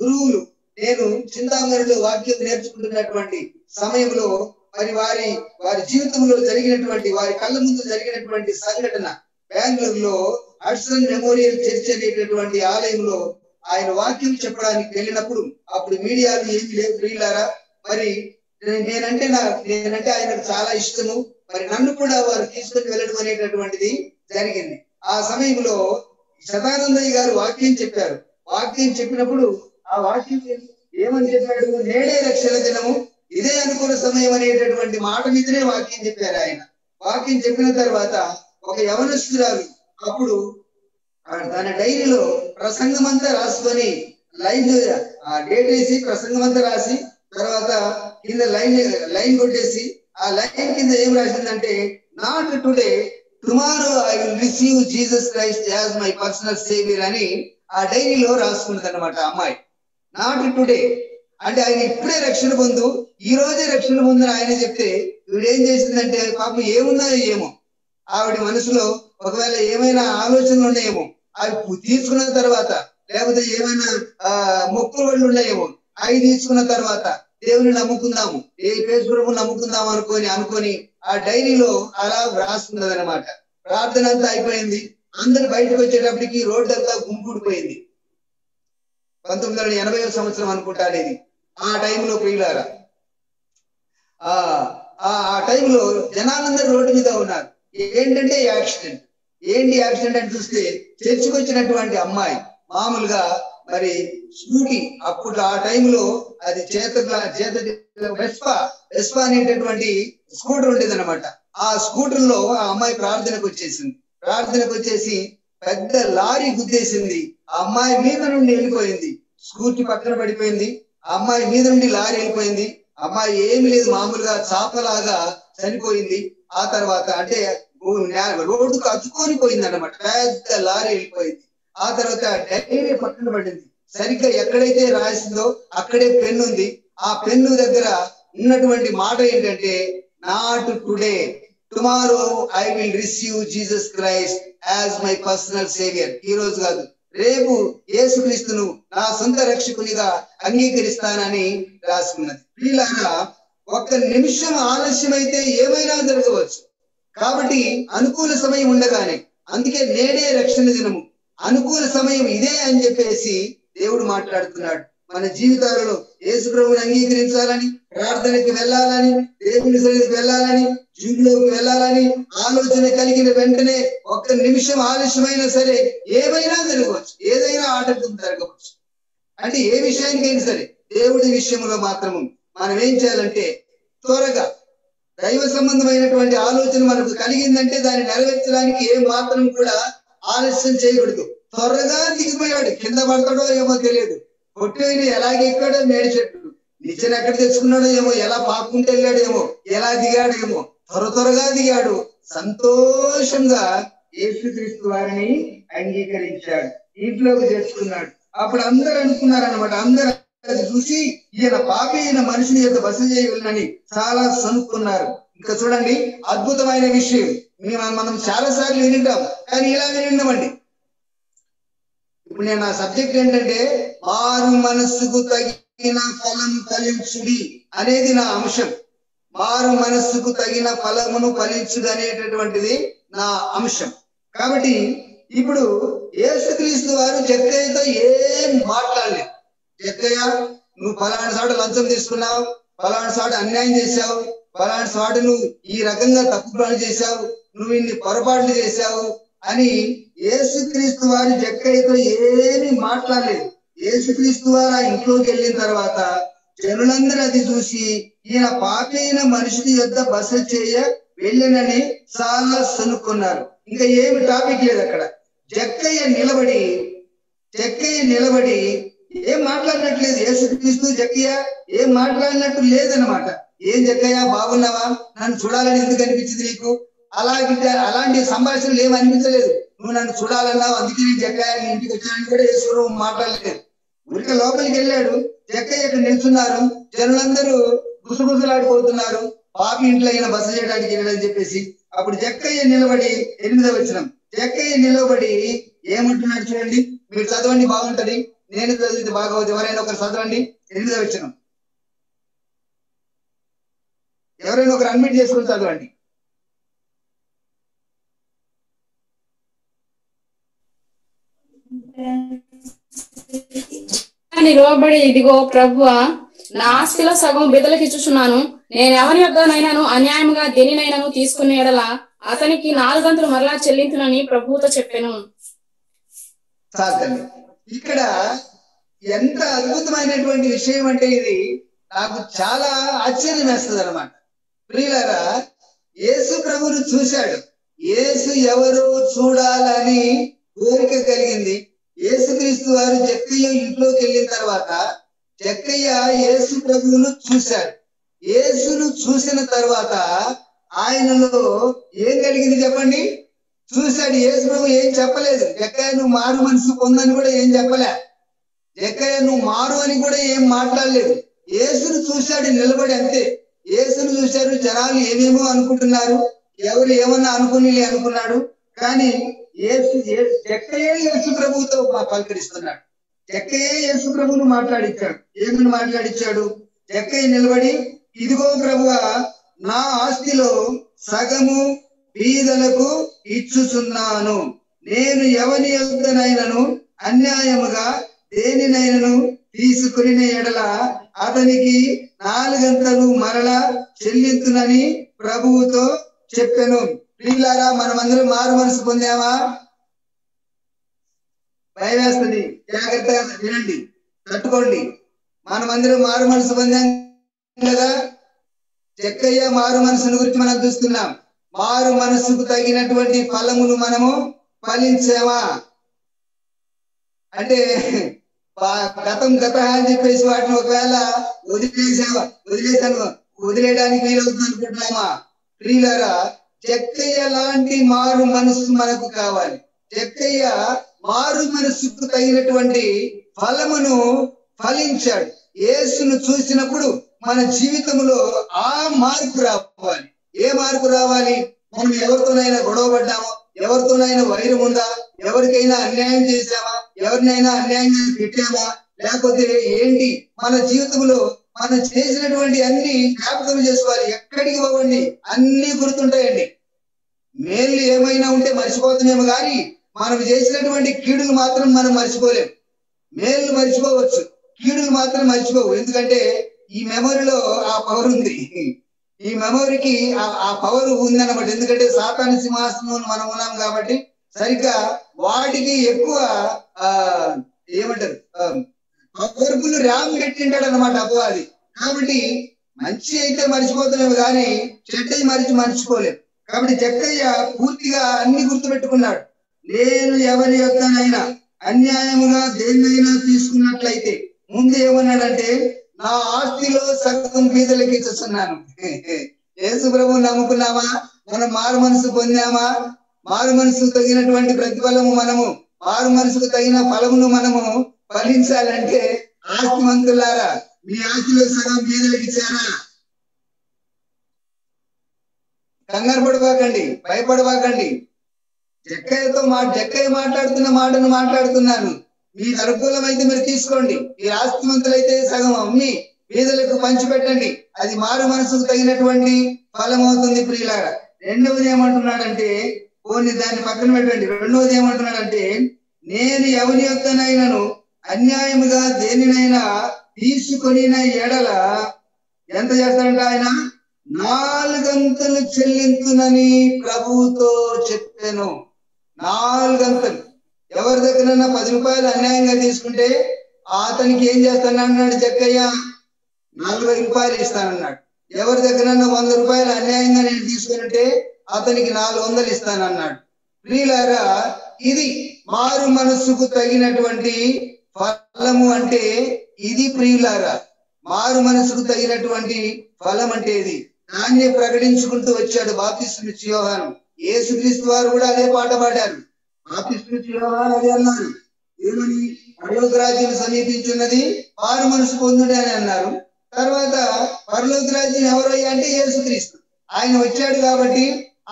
గురువులు, నేను చింతామణిలో వాక్యం నేర్చుకుంటున్నటువంటి సమయంలో మరి వారి జీవితంలో జరిగినటువంటి, వారి కళ్ళ ముందు జరిగినటువంటి సంఘటన, బెంగళూరులో హడ్సన్ మెమోరియల్ చర్చ్ అనేటటువంటి ఆలయంలో ఆయన వాక్యం చెప్పడానికి వెళ్ళినప్పుడు అప్పుడు మీడియాలు ఏమి లేవు. ప్రియులారా, మరి నేనంటే ఆయనకు చాలా ఇష్టము. మరి నన్ను కూడా వారు తీసుకొని వెళ్ళడం అనేటటువంటిది జరిగింది. ఆ సమయంలో శతానందయ్య గారు వాక్యం చెప్పారు. వాక్యం చెప్పినప్పుడు ఆ వాక్యం ఏమని చెప్పాడు? నేడే రక్షణ దినము, ఇదే అనుకూల సమయం అనేటటువంటి మాట మీదనే వాక్యం చెప్పారు ఆయన. వాక్యం చెప్పిన తర్వాత ఒక యవనస్తురాలు అప్పుడు తన డైరీలో ప్రసంగం అంతా రాసుకొని లైన్ డేట్ వేసి ప్రసంగం అంతా రాసి తర్వాత కింద లైన్ కొట్టేసి ఆ లైన్ కింద ఏం రాసిందంటే, not today, tomorrow I will receive Jesus Christ as my personal saviour అని ఆ డైరీలో రాసుకున్నది అనమాట అమ్మాయి. నాట్ టుడే అంటే ఆయన ఇప్పుడే రక్షణ పొందు, ఈ రోజే రక్షణ పొందు ఆయన చెప్తే వీడేం చేసిందంటే, పాపం ఏమున్నాయో ఏమో ఆవిడ మనసులో, ఒకవేళ ఏమైనా ఆలోచనలు ఉన్నాయేమో అవి తీసుకున్న తర్వాత, లేకపోతే ఏమైనా మొక్కుల వాళ్ళు ఉన్నాయేమో అవి తీసుకున్న తర్వాత దేవుని నమ్ముకుందాము, ఏ పేసుప్రభు నమ్ముకుందాం అనుకొని ఆ డైరీలో అలా రాసుకున్నది అనమాట. ప్రార్థన అంతా అయిపోయింది. అందరు బయటకు వచ్చేటప్పటికి రోడ్డు అంతా గుంపుడిపోయింది. 1980వ సంవత్సరం అనుకుంటా అనేది. ఆ టైంలో ప్రియులారా, ఆ టైంలో జనాలందరూ రోడ్డు మీద ఉన్నారు. ఏంటంటే యాక్సిడెంట్. ఏంటి యాక్సిడెంట్ అని చూస్తే చర్చికి వచ్చినటువంటి అమ్మాయి మామూలుగా మరి స్కూటీ, అప్పుడు ఆ టైంలో అది వెస్పా అనేటటువంటి స్కూటర్ ఉండేది అనమాట. ఆ స్కూటర్ లో ఆ అమ్మాయి ప్రార్థనకు వచ్చేసి పెద్ద లారీ గుద్దేసింది. ఆ అమ్మాయి మీద నుండి వెళ్ళిపోయింది. స్కూటీ పక్కన పడిపోయింది. ఆ అమ్మాయి మీద నుండి లారీ వెళ్ళిపోయింది. అమ్మాయి ఏమి లేదు, మామూలుగా చాపలాగా చనిపోయింది. ఆ తర్వాత అంటే రోడ్డుకు అతుకొని పోయింది అనమాట. పెద్ద లారీ వెళ్ళిపోయింది. ఆ తర్వాత డైరీ పక్కన పడింది. సరిగ్గా ఎక్కడైతే రాసిందో అక్కడే పెన్ను ఉంది. ఆ పెన్ను దగ్గర ఉన్నటువంటి మాట ఏంటంటే, not today, tomorrow I will receive Jesus Christ as my personal saviour. ఈ రోజు కాదు, రేపు యేసుక్రీస్తును నా సొంత రక్షకునిగా అంగీకరిస్తానని రాసుకున్నది. వీళ్ళగా ఒక్క నిమిషం ఆలస్యమైతే ఏమైనా జరగవచ్చు. కాబట్టి అనుకూల సమయం ఉండగానే, అందుకే నేడే రక్షణ దినము, అనుకూల సమయం ఇదే అని చెప్పేసి దేవుడు మాట్లాడుతున్నాడు. మన జీవితాలలో యేసు ప్రభువుని అంగీకరించాలని, ప్రార్థనకి వెళ్ళాలని, దేవుని సన్నిధికి వెళ్ళాలని, జీవులోకి వెళ్ళాలని ఆలోచన కలిగిన వెంటనే ఒక్క నిమిషం ఆలస్యమైనా సరే ఏమైనా జరగవచ్చు, ఏదైనా ఆటంకం జరగవచ్చు. అంటే ఏ విషయానికైనా సరే దేవుడి విషయంలో మాత్రము మనం ఏం చేయాలంటే, త్వరగా దైవ సంబంధమైనటువంటి ఆలోచన మనకు కలిగిందంటే దాన్ని నెరవేర్చడానికి ఏ మాత్రం కూడా ఆలస్యం చేయకూడదు. త్వరగా దిగిపోయాడు. కింద పడతాడో ఏమో తెలియదు, కొట్టేని ఎలాగే ఎక్కాడో మేడి చెట్టు, నిచ్చెన ఎక్కడ తెచ్చుకున్నాడో ఏమో, ఎలా పాక్కుంటూ వెళ్ళాడేమో, ఎలా దిగాడేమో, త్వరగా దిగాడు. సంతోషంగా యేసుక్రీస్తు వారిని అంగీకరించాడు, ఇంట్లోకి తెచ్చుకున్నాడు. అప్పుడు అందరూ అనుకున్నారనమాట, అందరూ అది చూసి ఈయన పాపి, ఈయన మనిషిని యొక్క బస చేయగలనని చాలా సనుక్కున్నారు. ఇంకా చూడండి, అద్భుతమైన విషయం మనం చాలా సార్లు వినింటాం, కానీ ఇలా వినిండమండి. ఇప్పుడు నేను నా సబ్జెక్ట్ ఏంటంటే, మారు మనస్సుకు తగిన ఫలం ఫలించుడి అనేది నా అంశం. మారు మనస్సుకు తగిన ఫలమును ఫలించుడు అనేటటువంటిది నా అంశం. కాబట్టి ఇప్పుడు యేసుక్రీస్తు వారు జక్కయ్యతో ఏం మాట్లాడలేదు. జక్కయ్య, నువ్వు ఫలానా సాటు లంచం తీసుకున్నావు, ఫలానా సాటు అన్యాయం చేశావు, ఫలానా సాటు నువ్వు ఈ రకంగా తప్పు పనులు చేశావు, నువ్వు ఇన్ని పొరపాట్లు చేశావు అని యేసుక్రీస్తు వారు జక్కయ్యతో ఏమీ మాట్లాడలేదు. యేసుక్రీస్తు వారు ఆ ఇంట్లోకి వెళ్ళిన తర్వాత జనులందరూ అది చూసి ఈయన పాపి అయిన మనుషుని యొద్ద బస చేయ వెళ్ళనని చాలా సనుక్కున్నారు. ఇంకా ఏమి టాపిక్ లేదు అక్కడ. జక్కయ్య నిలబడి ఏం మాట్లాడినట్లేదు. యేసుక్రీస్తు జక్కయ్య ఏం మాట్లాడినట్టు లేదనమాట. ఏం జక్కయ్య బాగున్నావా, నన్ను చూడాలని ఎందుకు అనిపించింది నీకు? అలాంటి సంభాషణలు ఏమి అనిపించలేదు. నువ్వు నన్ను చూడాలన్నావు, అందుకే నేను జక్కయ్య నీ ఇంటికి వచ్చానని కూడా యేసు మాట్లాడలేదు. ఊరికే లోపలికి వెళ్ళాడు. జక్కయ్య ఇక్కడ నిల్చున్నారు, జనులందరూ గుసగుసలాడిపోతున్నారు, పాపి ఇంట్లో అయినా బస చేయడానికి వెళ్ళాలని చెప్పేసి. అప్పుడు జక్కయ్య నిలబడి 8వ వచనం, జక్కయ్య నిలబడి ఏమంటున్నాడు చూడండి, మీరు చదవండి బాగుంటది, నేను చదివితే బాగోదు, ఎవరైనా ఒకరు చదవండి 8వ వచనం. ఎవరైనా ఒకరు అడ్మిట్ చేసుకుని చదవండి. నిలవబడి, ఇదిగో ప్రభువా, నా ఆస్తిలో సగం బిడ్డలకు ఇచ్చుచున్నాను. నేను ఎవరి యొద్దనైనాను అన్యాయంగా దేనినైనాను తీసుకునే ఎడల అతనికి 4 గంటలు మరలా చెల్లించునని ప్రభువుతో చెప్పాను. ఇక్కడ ఎంత అద్భుతమైనటువంటి విషయం అంటే ఇది నాకు చాలా ఆశ్చర్యం వేస్తుంది అనమాట. ప్రియులారా, యేసు ప్రభువును చూశాడు. యేసు ఎవరు చూడాలని కోరిక కలిగింది. యేసుక్రీస్తు వారు జక్కయ్య ఇంట్లోకి వెళ్ళిన తర్వాత జక్కయ్య యేసు ప్రభువును చూశాడు. యేసును చూసిన తర్వాత ఆయనలో ఏం కలిగింది చెప్పండి? చూశాడు. యేసు ప్రభు ఏం చెప్పలేదు. జక్కయ్య నువ్వు మారు మనసు పొందని కూడా ఏం చెప్పలే. జక్కయ్య నువ్వు మారు అని కూడా ఏం మాట్లాడలేదు. యేసును చూశాడు నిలబడి, అంతే. యేసును చూశారు. జనాలు ఏమేమో అనుకుంటున్నారు, ఎవరు ఏమన్నా అనుకున్నాడు. కానీ జక్కయ్య యేసు ప్రభువుతో పలకరిస్తున్నాడు. జక్కయ్య యేసు ప్రభువును మాట్లాడించాడు. ఏమని మాట్లాడించాడు? జక్కయ్య నిలబడి, ఇదిగో ప్రభువా, నా ఆస్తిలో సగము బీదలకు ఇచ్చుచున్నాను. నేను ఎవని యొద్దనైనను అన్యాయముగా దేనినైనను తీసుకుని ఎడల అతనికి 4 గంటలు మరలా చెల్లించునని ప్రభువుతో చెప్పాను. ప్రియులారా, మనమందరం మారు మనసు పొందామా? భయం వేస్తుంది, జాగ్రత్తగా వినండి, తట్టుకోండి. మనమందరం మారు మనసు పొందాం కదా. జక్కయ్య మారు మనసును గురించి మనం చూస్తున్నాం. మారు మనసుకు తగినటువంటి ఫలములు మనము ఫలించామా అంటే గత అని చెప్పేసి వాటిని ఒకవేళ వదిలేయడానికి వీలవుతుంది అనుకుంటున్నామా? ప్రియులారా, జక్కయ్య లాంటి మారు మనసు మనకు కావాలి. జక్కయ్య మారు మనసుకు తగినటువంటి ఫలమును ఫలించాడు. యేసును చూసినప్పుడు మన జీవితంలో ఆ మార్పు రావాలి. ఏ మార్పు రావాలి? మనం ఎవరితోనైనా గొడవ పడ్డామా? ఎవరితోనైనా వైరం ఉందా? ఎవరికైనా అన్యాయం చేశామా? ఎవరినైనా అన్యాయంగా పెట్టామా? లేకపోతే ఏంటి? మన జీవితంలో మనం చేసినటువంటి అన్ని జ్ఞాపకం చేసుకోవాలి. ఎక్కడికి పోవండి, అన్ని గుర్తుంటాయండి. మేలు ఏమైనా ఉంటే మర్చిపోతున్నామో కానీ మనం చేసినటువంటి కీడులు మాత్రం మనం మర్చిపోలేం. మేలు మర్చిపోవచ్చు, కీడులు మాత్రం మర్చిపోవు. ఎందుకంటే ఈ మెమరీలో ఆ పవర్ ఉంది. ఈ మెమరీకి ఆ పవర్ ఉందన్నమాట. ఎందుకంటే సాతాను సింహాసనం మనం ఉన్నాం కాబట్టి సరిగ్గా వాటికి ఎక్కువ ఏమంటారు పవర్ఫుల్ ర్యామ్ పెట్టింటాడు అనమాట అపవాది. కాబట్టి మంచి అయితే మర్చిపోతున్నాము కానీ చెడ్డయి మర్చిపోలేం. కాబట్టి జక్కయ్య పూర్తిగా అన్ని గుర్తుపెట్టుకున్నాడు. నేను ఎవరి యొక్కనైనా అన్యాయముగా దేన్నైనా తీసుకున్నట్లయితే ముందు ఏమన్నాడంటే నా ఆస్తిలో సగం బీదలకు ఇస్తున్నాను. యేసు ప్రభువు నమ్ముకున్నామా? మనం మారు మనసు పొందామా? మారు మనసుకు తగినటువంటి ప్రతిఫలము మనము మారు మనసుకు తగిన ఫలమును మనము ఫలించాలంటే ఆస్తిమంతులారా మీ ఆస్తిలో సగం బీదలకు ఇచ్చారా? కంగారు పడబాకండి, భయపడబాకండి. జక్కయ్య మాట్లాడుతున్న మాటను మాట్లాడుతున్నాను. మీకు అనుకూలమైతే మీరు తీసుకోండి. మీరు ఆస్తిమంతులైతే సగం అమ్మి బీదలకు పంచిపెట్టండి. అది మారు మనసుకు తగినటువంటి ఫలం అవుతుంది. ప్రియులారా, రెండవది ఏమంటున్నాడంటే పోనీ దాన్ని పక్కన పెట్టండి. రెండోది ఏమంటున్నాడంటే, నేను ఎవరి యొక్కనైనాను అన్యాయముగా దేనినైనా తీసుకొని ఎడల ఎంత చేస్తాడంట ఆయన? 4 గంతలు చెల్లించునని ప్రభువుతో చెప్పాను. 4 గంతలు. ఎవరి దగ్గరన్నా 10 రూపాయలు అన్యాయంగా తీసుకుంటే అతనికి ఏం చేస్తానన్నాడు జక్కయ్య? 40 రూపాయలు ఇస్తానన్నాడు. ఎవరి దగ్గరన్నా 100 రూపాయలు అన్యాయంగా నేను తీసుకుంటే అతనికి 400 ఇస్తానన్నాడు. ప్రియులారా, ఇది మారు మనస్సుకు తగినటువంటి ఫలము అంటే ఇది. ప్రియులారా, మారు మనసుకు తగినటువంటి ఫలం అంటే ఇది. దాన్ని ప్రకటించుకుంటూ వచ్చాడు బాప్తిస్మిచ్చి యోహాను. యేసుక్రీస్తు వారు కూడా అదే పాట పాడారు. బాప్తిస్మిచ్చి యోహాను అదే అన్నారు. ఏమని? పరలోక రాజ్యం సమీపించున్నది, మారు మనసు పొందుడే అని అన్నారు. తర్వాత పరలోక రాజ్యం ఎవరయ్యా అంటే యేసుక్రీస్తు. ఆయన వచ్చాడు కాబట్టి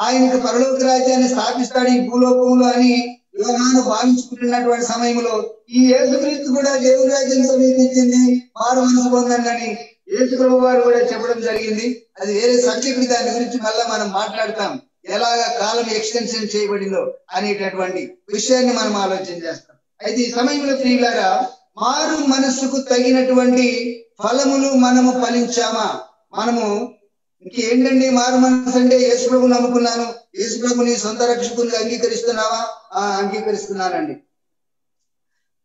ఆయనకు పరలోక రాజ్యాన్ని స్థాపిస్తాడు ఈ భూలోకంలో అని యోహాను భావించుకుంటున్నటువంటి సమయంలో ఈ యేసుక్రీస్తు కూడా దేవుని రాజ్యం సమీపించింది, మారు మనసు పొందండి అని యేసు ప్రభు వారు కూడా చెప్పడం జరిగింది. అది వేరే సబ్జెక్ట్. దాని గురించి మళ్ళా మనం మాట్లాడతాం, ఎలాగా కాలం ఎక్స్టెన్షన్ చేయబడిందో అనేటటువంటి విషయాన్ని మనం ఆలోచన చేస్తాం. అయితే ఈ సమయంలో ప్రియులారా, మారు మనస్సుకు తగినటువంటి ఫలములు మనము ఫలించామా? మనము ఇంకేంటండి మారు మనసు అంటే? యేసు ప్రభు నమ్ముకున్నాను, యేసు ప్రభుని సొంత రక్షకునిగా అంగీకరిస్తున్నావా? అంగీకరిస్తున్నానండి.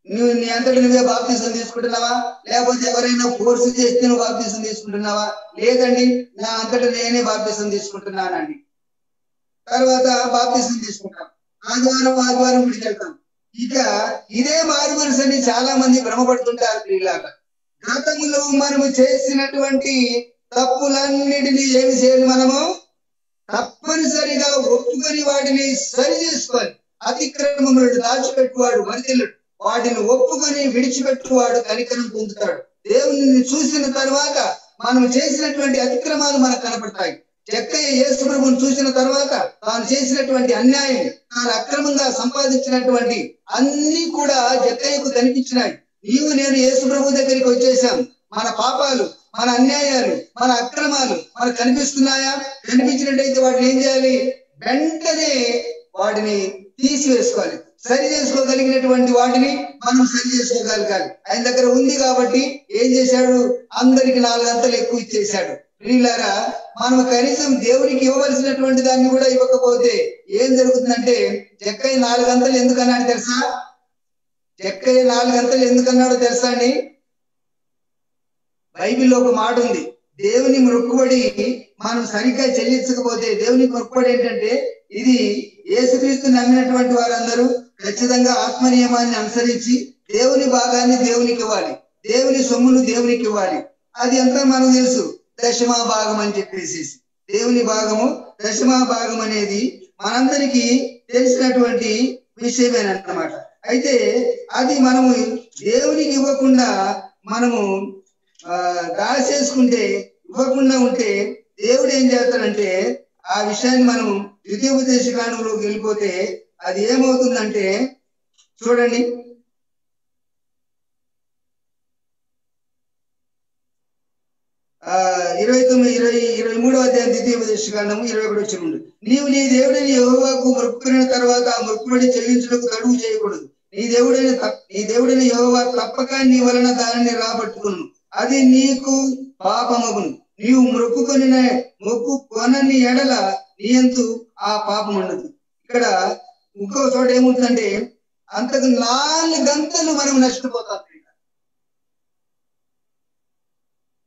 నువ్వు నీ అంతటి నువ్వే బాప్తిసం తీసుకుంటున్నావా? లేకపోతే ఎవరైనా ఫోర్స్ చేస్తే నువ్వు బాప్తిసం తీసుకుంటున్నావా? లేదండి, నా అంతటా నేనే బాప్తిసం తీసుకుంటున్నానండి. తర్వాత బాప్తిసం తీసుకుంటాం, ఆదివారం గుడికి వెళ్తాం. ఇక ఇదే మారు మనసు అని చాలా మంది భ్రమపడుతుంటారు. ప్రియులారా, గతంలో మనము చేసినటువంటి తప్పులన్నిటినీ ఏమి చేయాలి? మనము తప్పనిసరిగా ఒప్పుకొని వాటిని సరి చేసుకోవాలి. అతిక్రమములను దాచిపెట్టువాడు వర్ధిల్లుడు, వాటిని ఒప్పుకొని విడిచిపెట్టువాడు కనికరం పొందుతాడు. దేవుని చూసిన తర్వాత మనం చేసినటువంటి అతిక్రమాలు మనకు కనపడతాయి. జక్కయ్య యేసు ప్రభువును చూసిన తర్వాత తాను చేసినటువంటి అన్యాయం, తాను అక్రమంగా సంపాదించినటువంటి అన్ని కూడా జక్కయ్యకు కనిపించినాయి. నీవు నేను యేసు ప్రభు దగ్గరికి వచ్చేసాం. మన పాపాలు, మన అన్యాయాలు, మన అక్రమాలు మనకు కనిపిస్తున్నాయా? కనిపించినట్టయితే వాటిని ఏం చేయాలి? వెంటనే వాటిని తీసివేసుకోవాలి. సరి చేసుకోగలిగినటువంటి వాటిని మనం సరి చేసుకోగలగాలి. ఆయన దగ్గర ఉంది కాబట్టి ఏం చేశాడు? అందరికి 4 గంటలు ఎక్కువ ఇచ్చేశాడు. ప్రియులారా, మనం కనీసం దేవునికి ఇవ్వవలసినటువంటి దాన్ని కూడా ఇవ్వకపోతే ఏం జరుగుతుందంటే, జక్కయ్య 4 గంటలు ఎందుకన్నాడు తెలుసా? జక్కయ్య 4 గంటలు ఎందుకన్నాడో తెలుసా అండి? బైబిల్లో ఒక మాట ఉంది, దేవుని మొక్కుబడి మనం సరిగ్గా చెల్లించకపోతే, దేవునికి మొక్కుబడి ఏంటంటే, ఇది యేసుక్రీస్తు నమ్మినటువంటి వారందరూ ఖచ్చితంగా ఆత్మ నియమాన్ని అనుసరించి దేవుని భాగాన్ని దేవునికి ఇవ్వాలి, దేవుని సొమ్మును దేవునికి ఇవ్వాలి. అది అంతా మనకు తెలుసు, దశమా భాగం అని చెప్పేసి. దేవుని భాగము, దశమా భాగం అనేది మనందరికీ తెలిసినటువంటి విషయమేనన్నమాట. అయితే అది మనము దేవునికి ఇవ్వకుండా మనము దాచేసుకుంటే, ఇవ్వకుండా ఉంటే దేవుడు ఏం చేస్తాడంటే, ఆ విషయాన్ని మనం ద్వితీయోపదేశ కాండంలోకి వెళ్ళిపోతే అది ఏమవుతుందంటే చూడండి, 23వ అధ్యాయం ద్వితీయోపదేశ కాండము 21వ వచనం. నీవు నీ దేవుడైన యెహోవాకు మొక్కుకొనిన తర్వాత ఆ మొక్కుబడి చెల్లించుటకు తడువు చేయకూడదు. నీ దేవుడైన యెహోవా తప్పక నీ వలన దానిని రాబట్టుకును, అది నీకు పాపమగును. నీవు మొక్కుకొనని ఎడల నీ యందు ఆ పాపం ఉండదు. ఇక్కడ ఇంకో చోట ఏముంటుందంటే, అంతకు 4 గంటలు మనం నష్టపోతాం.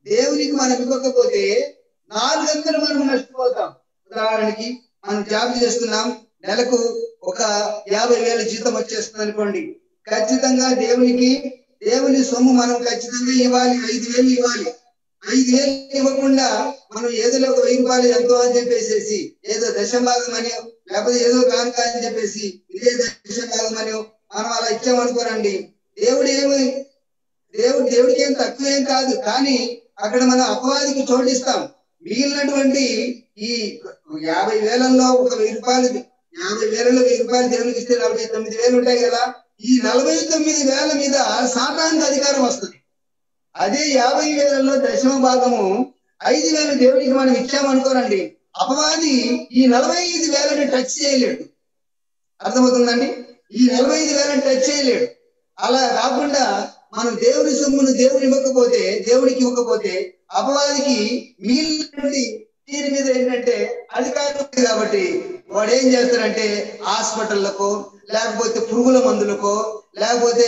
దేవునికి మనం ఇవ్వకపోతే 4 గంటలు మనం నష్టపోతాం. ఉదాహరణకి మనం జాబ్ చేస్తున్నాం, నెలకు ఒక 50,000 జీతం వచ్చేస్తుంది అనుకోండి. ఖచ్చితంగా దేవుని సొమ్ము మనం ఖచ్చితంగా ఇవ్వాలి, 5,000 ఇవ్వాలి. 5,000 ఇవ్వకుండా మనం ఏదో ఒక 1,000 రూపాయలు ఎంతో అని చెప్పేసి ఏదో దశభాగం అని, లేకపోతే ఏదో కానుక అని చెప్పేసి ఇదే దశభాగం అని మనం అలా ఇచ్చామనుకోరండి, దేవుడికి ఏం తక్కువేం కాదు. కానీ అక్కడ మనం అపవాదికి చోటిస్తాం. మిగిలినటువంటి ఈ 50,000లో ఒక 1,000 రూపాయలు, 50,000లో 1,000 రూపాయలు దేవునికి ఇస్తే 49,000 ఉంటాయి కదా. ఈ 49,000 మీద సాతానుకు అధికారం వస్తుంది. అదే 50,000లో దశమ భాగము 5,000 దేవుడికి మనం ఇచ్చామనుకోనండి, అపవాది ఈ 45,000ని టచ్ చేయలేడు. అర్థమవుతుందండి? ఈ 45,000 టచ్ చేయలేడు. అలా కాకుండా మనం దేవుని సొమ్మును దేవునికి ఇవ్వకపోతే అపవాదికి మిగిలినటువంటి దీని మీద ఏంటంటే అధికారం ఉంది కాబట్టి వాడు ఏం చేస్తాడంటే హాస్పిటళ్లకో, లేకపోతే పురుగుల మందులకో, లేకపోతే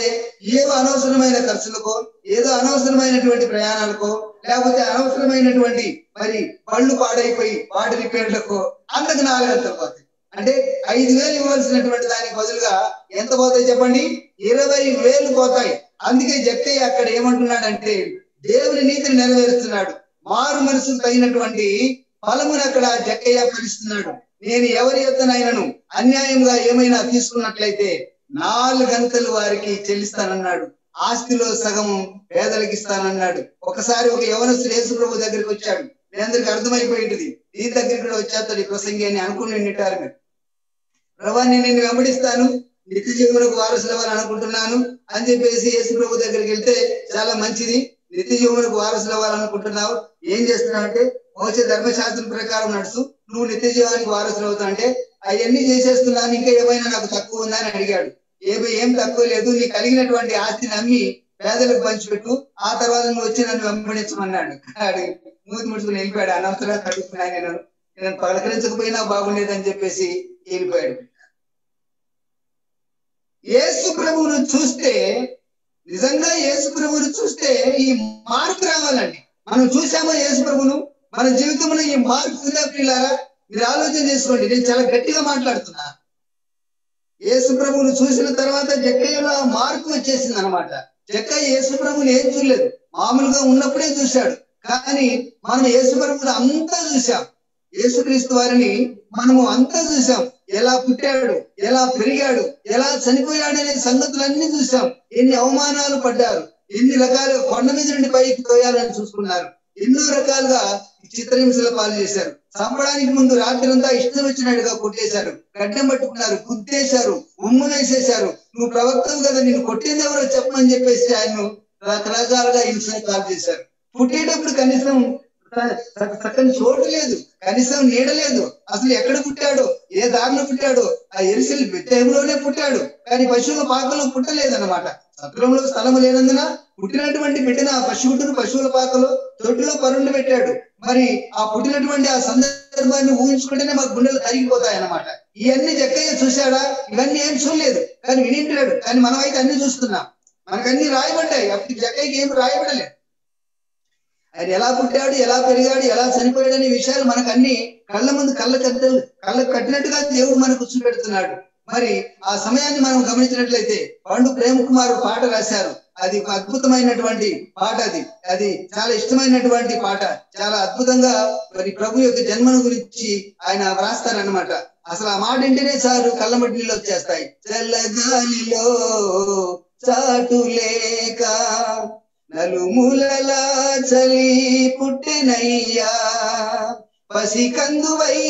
ఏదో అనవసరమైన ఖర్చులకో, ఏదో అనవసరమైనటువంటి ప్రయాణాలకో, లేకపోతే అనవసరమైనటువంటి మరి పళ్ళు పాడైపోయి వాటి రిపేర్లకో అంతకు 4,000 పోతాయి. అంటే 5,000 ఇవ్వాల్సినటువంటి దానికి బదులుగా ఎంత పోతాయి చెప్పండి? 20,000 పోతాయి. అందుకే జక్కయ్య అక్కడ ఏమంటున్నాడంటే దేవుని నీతిని నెరవేరుస్తున్నాడు. మారు మనసుకు తగినటువంటి ఫలమును అక్కడ జక్కయ్య ఫలిస్తున్నాడు. నేను ఎవరి యొద్దనైనను అన్యాయంగా ఏమైనా తీసుకున్నట్లయితే 4 గంటలు వారికి చెల్లిస్తానన్నాడు. ఆస్తిలో సగం పేదలకు ఇస్తానన్నాడు. ఒకసారి ఒక యవనస్తుడు యేసు ప్రభు దగ్గరికి వచ్చాడు. మీ అందరికి అర్థమైపోయింది. నీ దగ్గరికి కూడా వచ్చేస్తాడు ఈ ప్రసంగి అని అనుకుని నింటారు మీరు. ప్రభా, నేను నిన్ను వెంబడిస్తాను, నిత్య జీవనకు వారసులు అవ్వాలని అనుకుంటున్నాను అని చెప్పేసి యేసు ప్రభు దగ్గరికి వెళ్తే, చాలా మంచిది, నిత్య జీవనకు వారసులు అవ్వాలనుకుంటున్నావు, ఏం చేస్తున్నావు అంటే మోసే ధర్మశాస్త్రం ప్రకారం నడుచు, నువ్వు నిత్య జీవానికి వారసులు అవుతావు అంటే అవన్నీ చేసేస్తున్నాను, ఇంకా ఏమైనా నాకు తక్కువ ఉందా అని అడిగాడు. ఏం తక్కువ లేదు, నీ కలిగినటువంటి ఆస్తిని అమ్మి పేదలకు పంచిపెట్టు, ఆ తర్వాత నువ్వు వచ్చి నన్ను వెంబడించమన్నాడు. మూతి ముడుచుకుని వెళ్ళిపోయాడు. అనవసరంగా అడుగుతున్నాను, నేను పలకరించకపోయినా బాగుండేదని చెప్పేసి వెళ్ళిపోయాడు. యేసు ప్రభువును చూస్తే, నిజంగా యేసు ప్రభువును చూస్తే ఈ మార్పు రావాలండి. మనం చూసామో యేసు ప్రభువును, మన జీవితంలో ఈ మార్పు ఉందా ప్రియులారా? మీరు ఆలోచన చేసుకోండి. నేను చాలా గట్టిగా మాట్లాడుతున్నా. యేసు ప్రభువును చూసిన తర్వాత జక్కయ్యలో మార్పు వచ్చేసింది అనమాట. జక్కయ్య యేసు ప్రభువుని ఏం చూడలేదు, మామూలుగా ఉన్నప్పుడే చూశాడు. కానీ మనం యేసు ప్రభువుని అంతా చూసాం. యేసుక్రీస్తు వారిని మనము అంతా చూసాం. ఎలా పుట్టాడు, ఎలా పెరిగాడు, ఎలా చనిపోయాడు అనే సంగతులన్నీ చూసాం. ఎన్ని అవమానాలు పడ్డారు, ఎన్ని రకాలుగా కొండ మీద నుండి పైకి తోయాలని చూసుకున్నారు, ఎన్నో రకాలుగా చిత్రహింసల పాలు చేశారు. చంపడానికి ముందు రాత్రంతా ఇష్టం వచ్చినట్టుగా కొట్టేశారు, గడ్డం పట్టుకున్నారు, గుద్దేశారు, ఉమ్మునేసేశారు. నువ్వు ప్రవక్తవు కదా, నిన్ను కొట్టింది ఎవరో చెప్పమని చెప్పేసి ఆయన్ను రకరకాలుగా హింసలు పాలు చేశారు. పుట్టేటప్పుడు కనీసం చక్కని చోటు లేదు, కనీసం నీడ లేదు. అసలు ఎక్కడ పుట్టాడో, ఏ దారిలో పుట్టాడో, ఆ ఎరిసెలు బెత్లెహేములోనే పుట్టాడు, కానీ పశువుల పాకలో పుట్టలేదన్నమాట. సత్రంలో స్థలము లేనందున పుట్టినటువంటి బిడ్డను ఆ పశువును పశువుల పాకలో తొట్టిలో పరుండు పెట్టాడు. మరి ఆ పుట్టినటువంటి ఆ సందర్భాన్ని ఊహించుకుంటేనే మాకు గుండెలు కరిగిపోతాయన్నమాట. ఇవన్నీ జక్కయ్య చూశాడా? ఇవన్నీ ఏం చూడలేదు, కానీ వినింటాడు. కానీ మనం అయితే అన్ని చూస్తున్నాం, మనకన్నీ రాయబడ్డాయి. అప్పుడు జక్కయ్యకి ఏం రాయబడలేదు. ఆయన ఎలా పుట్టాడు, ఎలా పెరిగాడు, ఎలా చనిపోయాడు అనే విషయాలు మనకు అన్ని కళ్ళ ముందు కళ్ళకు కట్టినట్టుగా దేవుడు మనకు చూపెడుతున్నాడు. మరి ఆ సమయాన్ని మనం గమనించినట్లయితే పండు ప్రేమ కుమారు పాట రాశారు. అది ఒక అద్భుతమైనటువంటి పాట. అది చాలా ఇష్టమైనటువంటి పాట. చాలా అద్భుతంగా మరి ప్రభు యొక్క జన్మను గురించి ఆయన వ్రాస్తారనమాట. అసలు ఆ మాట వింటేనే చాలు కళ్ళమటి నీళ్ళు వచ్చేస్తాయి. చల్లగాలిలో చాటు లేక నలుమూలలా చలి పుట్టెనయ్యా, పసికందువై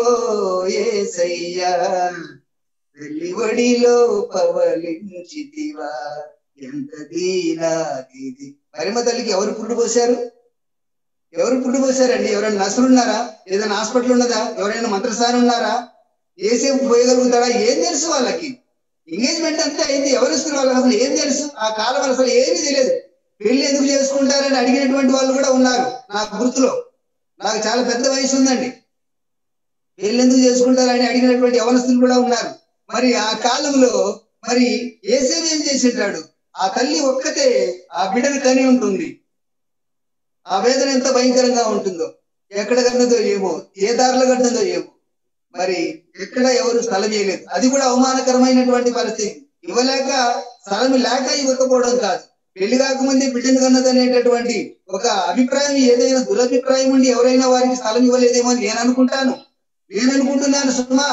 ఓ యేసయ్యా, వెలివడిలో పవలించితివా, ఎంత దీనాదిది. పరిమ తల్లికి ఎవరు పురుడు పోశారు? ఎవరైనా నర్సులున్నారా? ఏదైనా హాస్పిటల్ ఉన్నదా? ఎవరైనా మంత్రసారి ఉన్నారా? ఏసేపు పోయగలుగుతాడా? ఏం తెలుసు వాళ్ళకి? ఎంగేజ్మెంట్ అంతా అయింది, ఎవరు ఇస్తున్నారు వాళ్ళకి? అసలు ఏం తెలుసు? ఆ కాలం అసలు ఏమీ తెలియదు. పెళ్లి ఎందుకు చేసుకుంటారని అడిగినటువంటి వాళ్ళు కూడా ఉన్నారు నా గుర్తులో. నాకు చాలా పెద్ద వయసు ఉందండి. పెళ్లి ఎందుకు చేసుకుంటారని అడిగినటువంటి యవనస్తులు కూడా ఉన్నారు. మరి ఆ కాలంలో మరి యేసేపు ఏం చేసింటాడు? ఆ తల్లి ఒక్కతే ఆ బిడ్డను కని ఉంటుంది. ఆ వేదన ఎంత భయంకరంగా ఉంటుందో, ఎక్కడ కన్నదో ఏమో, ఏ దారిలో కన్నదో ఏమో, మరి ఎక్కడ ఎవరు స్థలం చేయలేదు. అది కూడా అవమానకరమైనటువంటి పరిస్థితి. ఇవ్వలేక, స్థలం లేక ఇవ్వకపోవడం కాదు, పెళ్లి కాకముందే బిడ్డను కన్నది అనేటటువంటి ఒక అభిప్రాయం, ఏదైనా దురభిప్రాయం ఉండి ఎవరైనా వారికి స్థలం ఇవ్వలేదేమో అని నేను అనుకుంటున్నాను సుమా.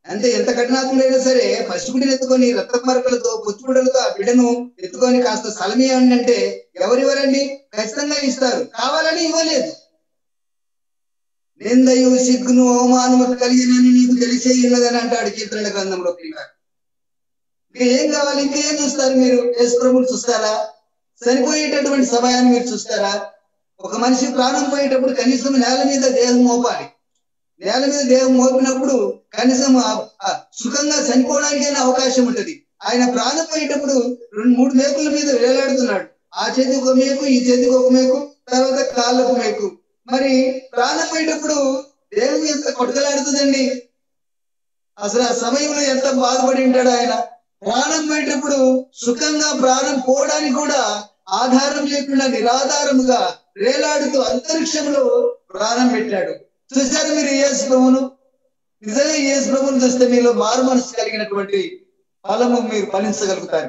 అంతే, ఎంత కఠినాత్ముడైనా సరే పసిగుడిని ఎత్తుకొని రక్తమరకలతో పొత్తుబుడలతో ఆ బిడ్డను ఎత్తుకొని కాస్త స్థలం ఇవ్వండి అంటే ఎవరివ్వరండి? ఖచ్చితంగా ఇస్తారు. కావాలని ఇవ్వలేదు. నిందయు సిగ్గును అవమానము కలిగినని నీకు తెలిసే ఉన్నదని అంటాడు కీర్తనల గ్రంథంలో. ఇంకా ఏం కావాలి? ఇంకేం చూస్తారు మీరు? యేసు ప్రభువును చూస్తారా? చనిపోయేటటువంటి సమయాన్ని మీరు చూస్తారా? ఒక మనిషి ప్రాణం పోయేటప్పుడు కనీసం నేల మీద దేహం మోపాలి. నేల మీద దేహం మోపినప్పుడు కనీసం సుఖంగా చనిపోవడానికైనా అవకాశం ఉంటది. ఆయన ప్రాణం పోయేటప్పుడు 2-3 మేకుల మీద వేలాడుతున్నాడు. ఆ చేతికి ఒక మేకు, ఈ చేతికి ఒక మేకు, తర్వాత కాళ్ళకు మేకు. మరి ప్రాణం పోయేటప్పుడు దేహం ఎంత కొట్టగలాడుతుందండి. అసలు ఆ సమయంలో ఎంత బాధపడి ఉంటాడు ఆయన. ప్రాణం పోయేటప్పుడు సుఖంగా ప్రాణం పోవడానికి కూడా ఆధారం లేకుండా నిరాధారముగా వేలాడుతూ అంతరిక్షంలో ప్రాణం పెట్టాడు. చూశారు మీరు యేసు ప్రభువును? నిజంగా యేసు ప్రభువును చూస్తే మీలో మారు మనసు కలిగినటువంటి ఫలము మీరు ఫలించగలుగుతారు.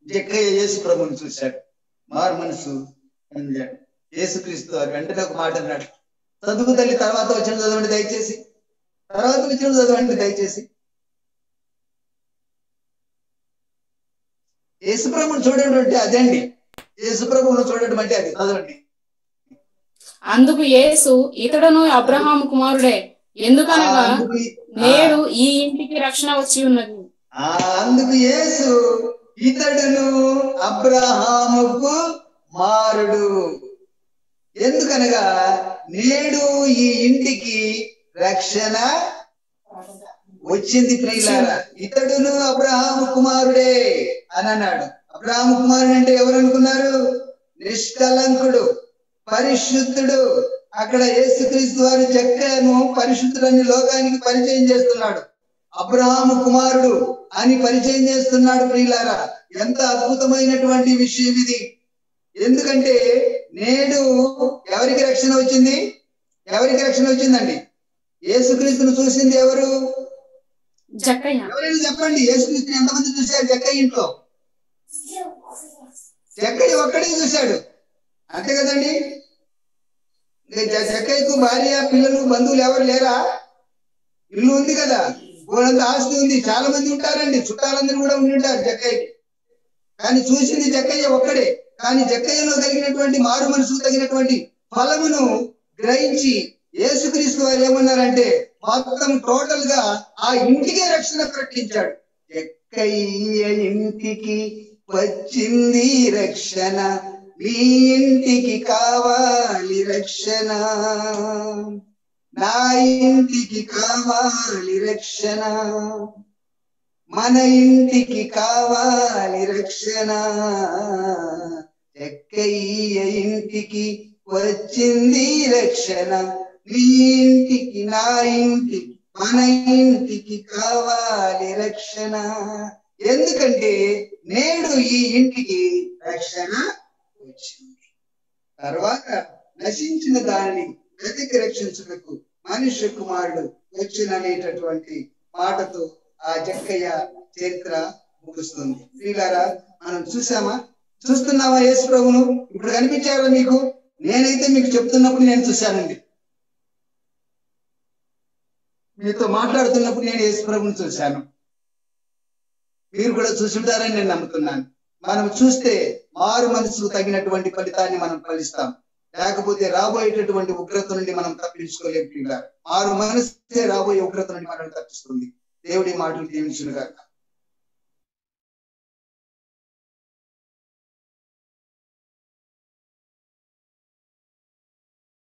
జక్కయ్య యేసు ప్రభువును చూశాడు, మారు మనసు పొందాడు. యేసుక్రీస్తు వెంటనే ఒక మాట అన్నాడు, చదువు తల్లి తర్వాత వచ్చిన చదవండి దయచేసి, తర్వాత వచ్చిన చదవండి దయచేసి. యేసు ప్రభువును చూడడం అంటే అదండి. యేసు ప్రభువును చూడడం అంటే అది. చదవండి. అందుకు యేసు, ఇతడును అబ్రహాము కుమారుడే, ఎందుకనగా నేడు ఈ ఇంటికి రక్షణ వచ్చి ఉన్నది. అందుకు యేసు, ఇతడును అబ్రహాముకు కుమారుడు, ఎందుకనగా నేడు ఈ ఇంటికి రక్షణ వచ్చింది. ప్రియులారా, ఇతడును అబ్రహాము కుమారుడే అని అన్నాడు. అబ్రహాము కుమారుడు అంటే ఎవరు అనుకున్నారు? నిష్కలంకుడు, పరిశుద్ధుడు. అక్కడ యేసుక్రీస్తు వారి జక్కను పరిశుద్ధుడని లోకానికి పరిచయం చేస్తున్నాడు. అబ్రహాము కుమారుడు అని పరిచయం చేస్తున్నాడు. ప్రియులారా, ఎంత అద్భుతమైనటువంటి విషయం ఇది. ఎందుకంటే నేడు ఎవరికి రక్షణ వచ్చింది? ఎవరికి రక్షణ వచ్చిందండి? యేసుక్రీస్తును చూసింది ఎవరు? జక్కయ్య. ఎవరైనా చెప్పండి, యేసుక్రీస్తుని ఎంతమంది చూశారు జక్కయ్య ఇంట్లో? జక్కయ్య ఒక్కడే చూశాడు, అంతే కదండి. జక్కయ్యకు భార్య, పిల్లలు, బంధువులు ఎవరు లేరా? ఇల్లు ఉంది కదా, వాళ్ళంత ఆస్తి ఉంది, చాలా మంది ఉంటారండి, చుట్టాలందరూ కూడా ఉండి ఉంటారు జక్కయ్యకి. కానీ చూసింది జక్కయ్య ఒక్కడే. కానీ జక్కయ్యలో కలిగినటువంటి మారు మనసుకు తగినటువంటి ఫలమును గ్రహించి యేసుక్రీస్తు వారు ఏమన్నారంటే మొత్తం టోటల్ గా ఆ ఇంటికే రక్షణ ప్రకటించాడు. జక్కయ్య ఇంటికి వచ్చింది రక్షణ, మీ ఇంటికి కావాలి రక్షణ, నా ఇంటికి కావాలి రక్షణ, మన ఇంటికి కావాలి రక్షణ. జక్కయ్య ఇంటికి వచ్చింది రక్షణ, మీ ఇంటికి, నా ఇంటికి, మన ఇంటికి కావాలి రక్షణ. ఎందుకంటే నేడు ఈ ఇంటికి రక్షణ వచ్చింది. తర్వాత నశించిన దానిని బ్రతికి రక్షించుటకు మనుష్య కుమారుడు వచ్చిననేటటువంటి మాటతో ఆ జక్కయ్య చరిత్ర ముగుస్తుంది. ప్రియులారా, మనం చూస్తున్నామా యేసు ప్రభువును? ఇప్పుడు కనిపించారా మీకు? నేనైతే మీకు చెప్తున్నప్పుడు నేను చూశానండి, మీతో మాట్లాడుతున్నప్పుడు నేను యేసు ప్రభువును చూశాను. మీరు కూడా చూసుంటారని నేను నమ్ముతున్నాను. మనం చూస్తే మారు మనసుకు తగినటువంటి ఫలితాన్ని మనం ఫలిస్తాం. లేకపోతే రాబోయేటటువంటి ఉగ్రత నుండి మనం తప్పించుకోలేము. మారు మనసే రాబోయే ఉగ్రత నుండి మనం తప్పిస్తుంది. దేవుడి మాటలు దీవించును గాక.